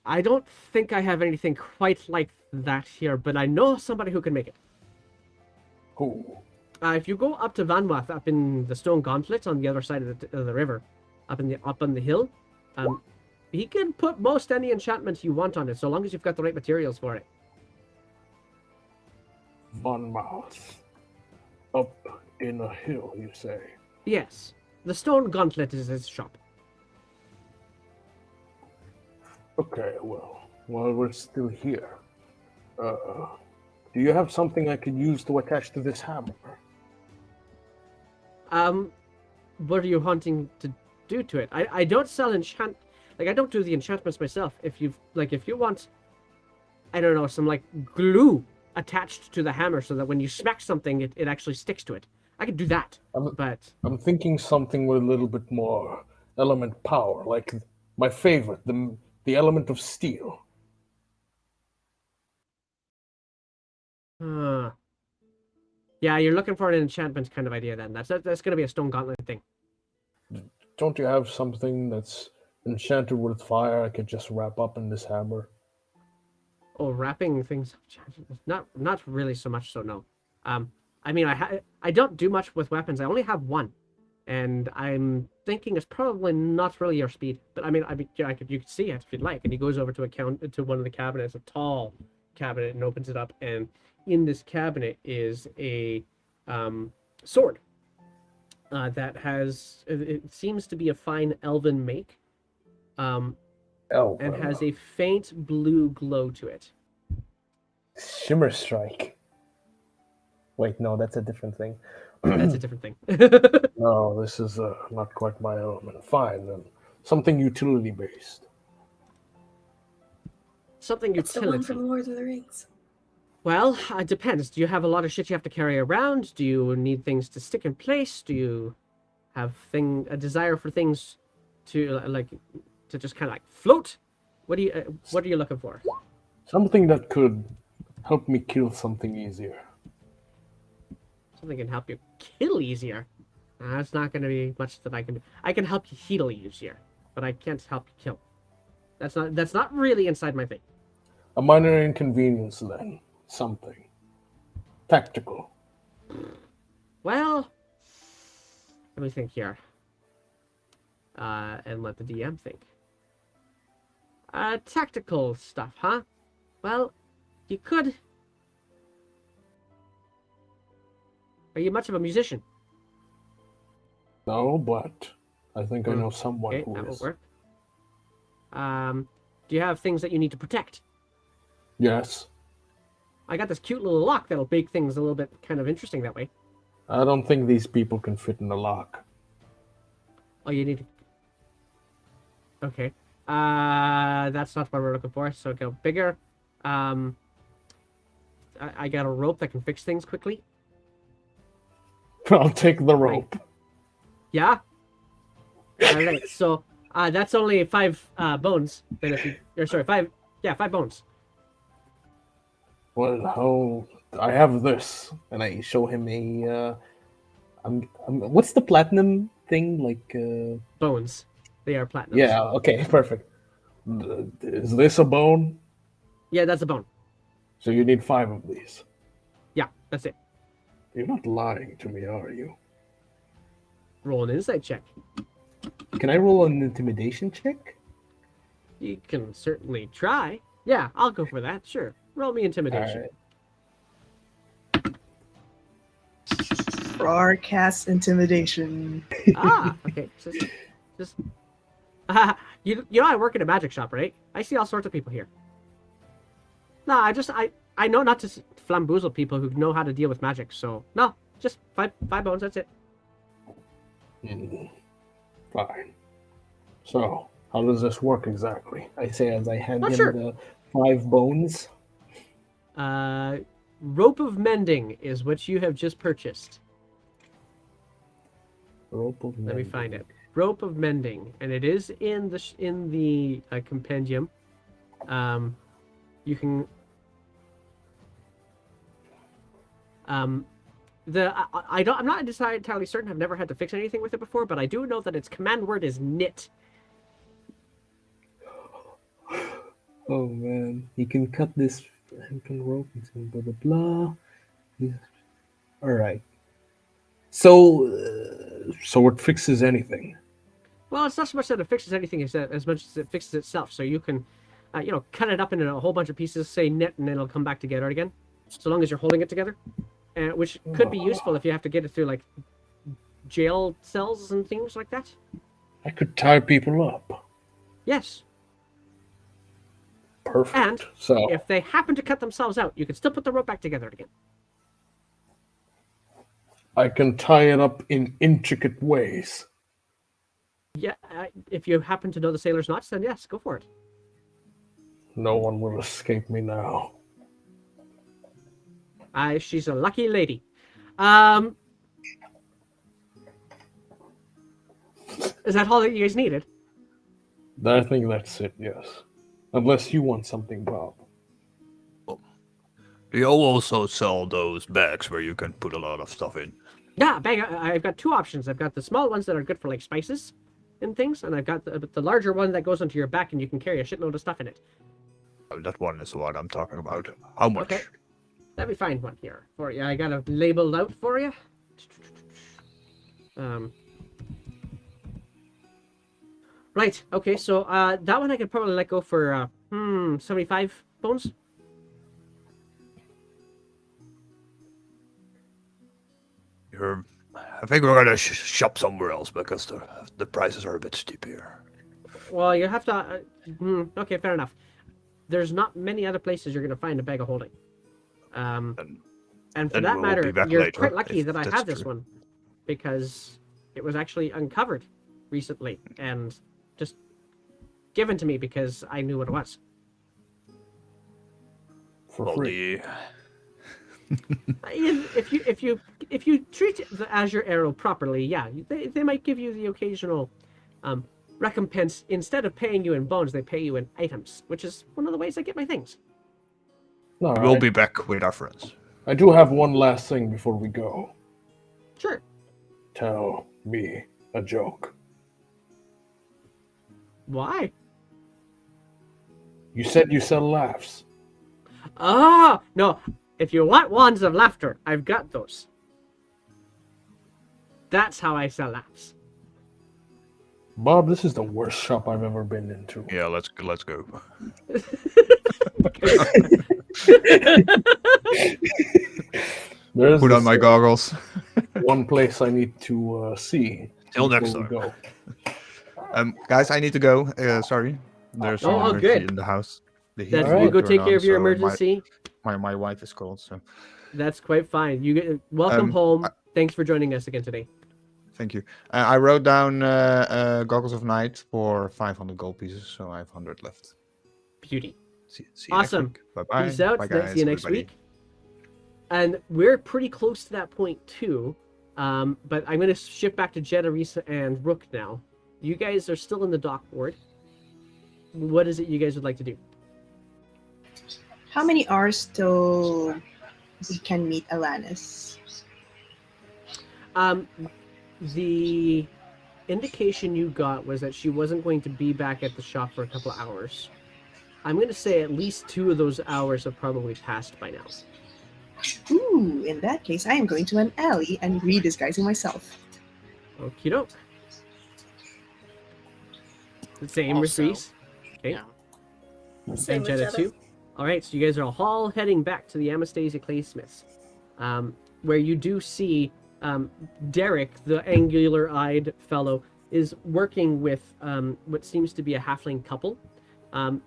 I don't think I have anything quite like that here, but I know somebody who can make it. Who? If you go up to Vanwath, up in the Stone Gauntlet on the other side of the river, up on the hill, he can put most any enchantment you want on it, so long as you've got the right materials for it. Von Mouth. Up in a hill, you say? Yes. The Stone Gauntlet is his shop. Okay, well, while we're still here, do you have something I could use to attach to this hammer? What are you wanting to do to it? I don't sell I don't do the enchantments myself. If you want, I don't know, some like glue attached to the hammer so that when you smack something, it actually sticks to it. I could do that, but I'm thinking something with a little bit more element power, like my favorite, the element of steel. Yeah, you're looking for an enchantment kind of idea then. That's going to be a Stone Gauntlet thing. Don't you have something that's enchanted with fire I could just wrap up in this hammer? Oh, wrapping things, not really so much. So no. I mean, I don't do much with weapons. I only have one, and I'm thinking it's probably not really your speed. But I mean, yeah, you could see it if you'd like. And he goes over to one of the cabinets, a tall cabinet, and opens it up. And in this cabinet is a sword that has, it seems to be a fine elven make, and has a faint blue glow to it. Shimmer Strike. Wait, no, that's a different thing. That's a different thing. No, this is not quite my element. Fine, then. Something utility-based. Something It's the one utility. from Lord of the Rings. Well, it depends. Do you have a lot of shit you have to carry around? Do you need things to stick in place? Do you have a desire for things to to just kind of like float? What are you looking for? Something that could help me kill something easier. Something can help you kill easier. That's not going to be much that I can do. I can help you heal easier, but I can't help you kill. That's not really inside my thing. A minor inconvenience, then. Something. Tactical. Well, let me think here. And let the DM think. Tactical stuff, huh? Well, you could. Are you much of a musician? No, but I think I know someone Okay, who that will is. work. Do you have things that you need to protect? Yes. I got this cute little lock that'll make things a little bit kind of interesting that way. I don't think these people can fit in a lock. Oh, you need to... Okay. That's not what we're looking for, so go bigger. I got a rope that can fix things quickly. I'll take the rope. Yeah? Alright, so that's only 5 bones. Then if you... Or sorry, 5... Yeah, 5 bones. Well, I have this, and I show him a. What's the platinum thing like? Bones. They are platinum. Yeah. Okay. Perfect. Is this a bone? Yeah, that's a bone. So you need 5 of these. Yeah, that's it. You're not lying to me, are you? Roll an insight check. Can I roll an intimidation check? You can certainly try. Yeah, I'll go for that. Sure. Roll me intimidation. Broadcast intimidation. Okay. Just you know I work in a magic shop, right? I see all sorts of people here. No, I know not to flamboozle people who know how to deal with magic. So no, just 5 bones. That's it. Fine. So how does this work exactly? I say as I hand Not him sure. the 5 bones. Rope of mending is what you have just purchased. Rope of Let me mending. find it. Rope of mending, and it is in the compendium. You can. I'm not entirely certain. I've never had to fix anything with it before, but I do know that its command word is knit. Oh man, you can cut this rope into blah blah blah. Yeah. All right. So it fixes anything. Well, it's not so much that it fixes anything as much as it fixes itself. So you can, cut it up into a whole bunch of pieces, say knit, and then it'll come back together again. So long as you're holding it together. which could be useful if you have to get it through like jail cells and things like that. I could tie people up. Yes. Perfect. And So if they happen to cut themselves out, you can still put the rope back together again. I can tie it up in intricate ways. Yeah, if you happen to know the sailor's knots, then yes, go for it. No one will escape me now. She's a lucky lady. Is that all that you guys needed? I think that's it, yes. Unless you want something, Bob. Do you also sell those bags where you can put a lot of stuff in? Yeah, bag. I've got two options. I've got the small ones that are good for like spices and things, and I've got the larger one that goes onto your back and you can carry a shitload of stuff in it. Oh, that one is what I'm talking about. How much? Okay. Let me find one here for you. I got it labeled out for you. Right. Okay. So that one I could probably let go for 75 bones. I think we're gonna shop somewhere else because the prices are a bit steep here. Well, you have to. Okay, fair enough. There's not many other places you're going to find a bag of holding. And for then that we'll matter, be back you're later, quite lucky if that I that's have this true. one, because it was actually uncovered recently and just given to me because I knew what it was. For Well, free. If you treat the Azure Arrow properly, yeah, they might give you the occasional recompense. Instead of paying you in bones, they pay you in items, which is one of the ways I get my things. All We'll right. be back with our friends. I do have one last thing before we go. Sure. Tell me a joke. Why? You said you sell laughs. Ah, no. If you want wands of laughter, I've got those. That's how I sell laughs. Bob, this is the worst shop I've ever been into. Yeah, let's go. There's Put on this my goggles. one place I need to see. Till next before we time. go. Guys, I need to go. Sorry, there's an Oh, emergency good. in the house. The heat That's is Alright. you go not take turned care on, of your so emergency. My wife is cold, so That's quite fine. You get welcome home. Thanks for joining us again today. thank you. I wrote down goggles of night for 500 gold pieces, so I have 100 left. Beauty. See you Awesome. next week. Bye-bye. Peace out. Bye, guys, See you next everybody. week. And we're pretty close to that point too. But I'm going to shift back to Jetta, Risa, and Rook now. You guys are still in the dock ward. What is it you guys would like to do? How many hours till we can meet Alanis? The indication you got was that she wasn't going to be back at the shop for a couple of hours. I'm going to say at least 2 of those hours have probably passed by now. Ooh, in that case, I am going to an alley and redisguising myself. Okie doke. The same with Also, Reese. Okay. Yeah. Same And with Jetta Jetta. too. All right, so you guys are all heading back to the Anastasia Claysmiths, where you do see Derek, the angular-eyed fellow, is working with what seems to be a halfling couple,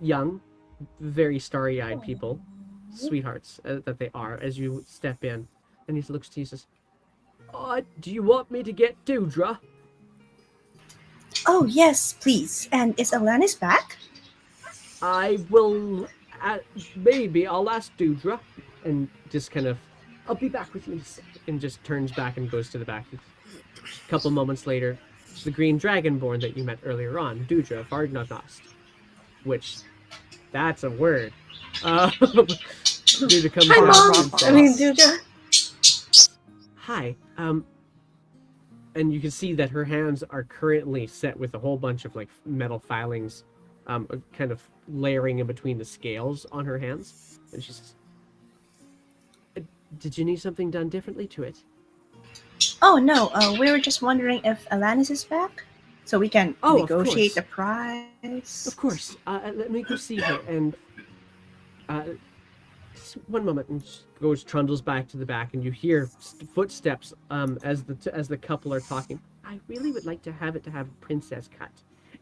young, very starry-eyed people, sweethearts that they are. As you step in, and he looks to you and says, "Do you want me to get Deirdre?" Oh, yes, please. And is Alanis back? I will. Maybe I'll ask Deirdre, and just kind of, I'll be back with you in a sec, and just turns back and goes to the back. A couple moments later, the green dragonborn that you met earlier on, Deirdre Vardnagast, which, that's a word. Deirdre comes Hi, out Mom. and I mean, says, Duja. "Hi." And you can see that her hands are currently set with a whole bunch of like metal filings, kind of layering in between the scales on her hands. And she says, "Did you need something done differently to it?" Oh, no. We were just wondering if Alanis is back, so we can Oh, of negotiate course. the price. Of course. Let me go see her. And Just one moment, and she goes trundles back to the back, and you hear footsteps as the couple are talking. I really would like to have a princess cut,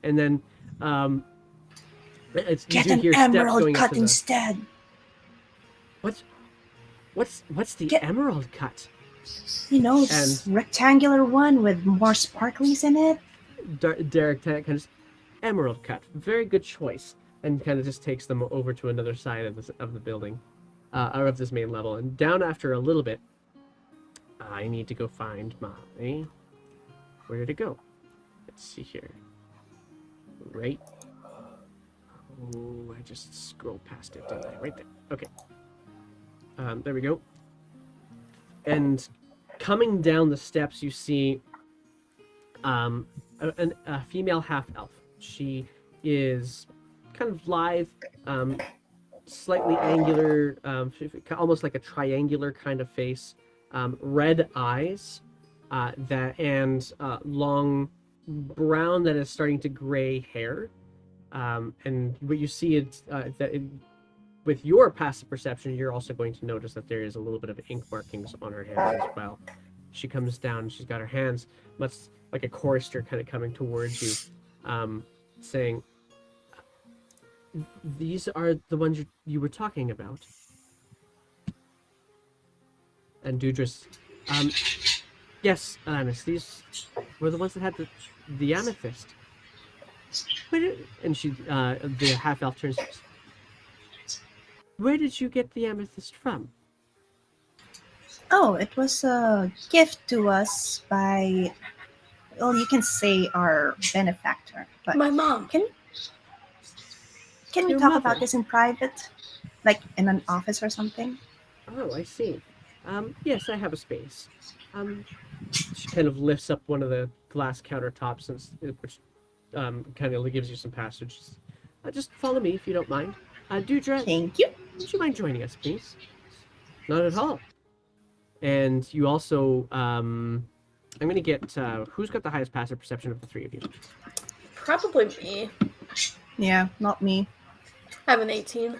and then you Get do an hear steps emerald going up cut to the. instead. What's the Get- emerald cut? You know, this rectangular one with more sparklies in it. Derek kind of emerald cut. Very good choice, and kind of just takes them over to another side of the building, or of this main level. And down after a little bit, I need to go find my. Where did it go? Let's see here. Right. Oh, I just scrolled past it, didn't I? Right there. Okay. There we go. And coming down the steps, you see a female half-elf. She is kind of lithe, slightly angular, almost like a triangular kind of face, red eyes, and long brown that is starting to gray hair. And what you see is with your passive perception, you're also going to notice that there is a little bit of ink markings on her hands as well. She comes down, she's got her hands much like a chorister kind of coming towards you, saying, these are the ones you were talking about. And Dudras, yes, Alanis, these were the ones that had the amethyst. And the half-elf turns, where did you get the amethyst from? Oh, it was a gift to us by, well, you can say our benefactor. But My mom. Can we Your talk mother. about this in private, like in an office or something? Oh, I see. Yes, I have a space. She kind of lifts up one of the glass countertops, which kind of gives you some passage. Just follow me if you don't mind. Dudra, Thank you. would you mind joining us, please? Not at all. And you also, I'm going to get, who's got the highest passive perception of the three of you? Probably me. Yeah, not me. I have an 18.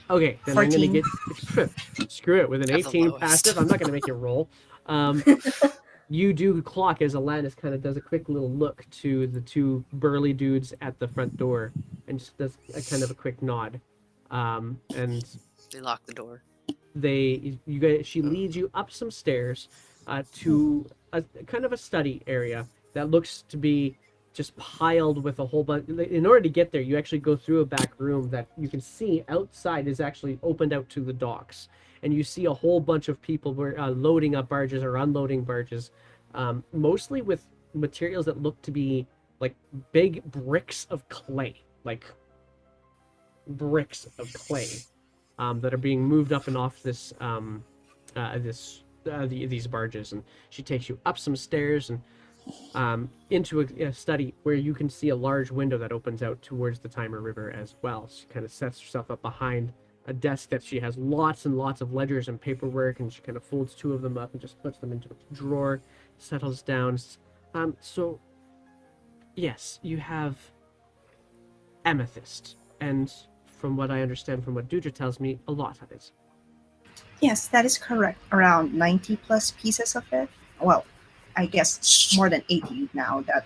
Okay, then I'm 14. going to get, screw it, with an Have the 18 lowest. passive, I'm not going to make you roll. You do clock as Alanis kind of does a quick little look to the two burly dudes at the front door and just does a kind of a quick nod. And They lock the door. she leads you up some stairs to a kind of a study area that looks to be just piled with a whole bunch. In order to get there, you actually go through a back room that you can see outside is actually opened out to the docks. And you see a whole bunch of people loading up barges or unloading barges, mostly with materials that look to be like big bricks of clay, like bricks of clay, that are being moved up and off these barges. And she takes you up some stairs and into a study where you can see a large window that opens out towards the Timer River as well. She kind of sets herself up behind a desk that she has lots and lots of ledgers and paperwork, and she kind of folds two of them up and just puts them into a drawer, settles down. So, yes, you have amethyst, and from what I understand from what Dudra tells me, a lot of it. Yes, that is correct. Around 90 plus pieces of it. Well, I guess more than 80 now that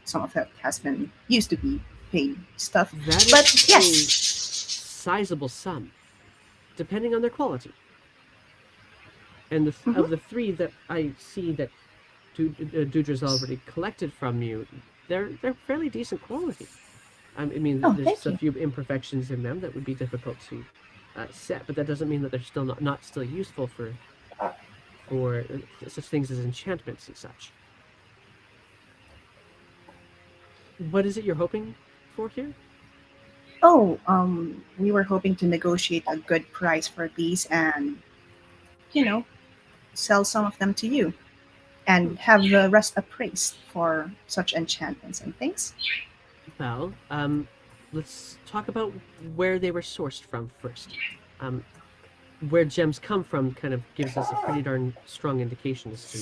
some of it has been used to be paid stuff. That is But a yes, sizable sum, depending on their quality. And of the three that I see that Dudra's already collected from you, they're fairly decent quality. I mean, Oh, there's thank a you. few imperfections in them that would be difficult to set, but that doesn't mean that they're still not still useful for such things as enchantments and such. What is it you're hoping for here? Oh, we were hoping to negotiate a good price for these and, you know, sell some of them to you and have the rest appraised for such enchantments and things. Well, let's talk about where they were sourced from first. Where gems come from kind of gives us a pretty darn strong indication as to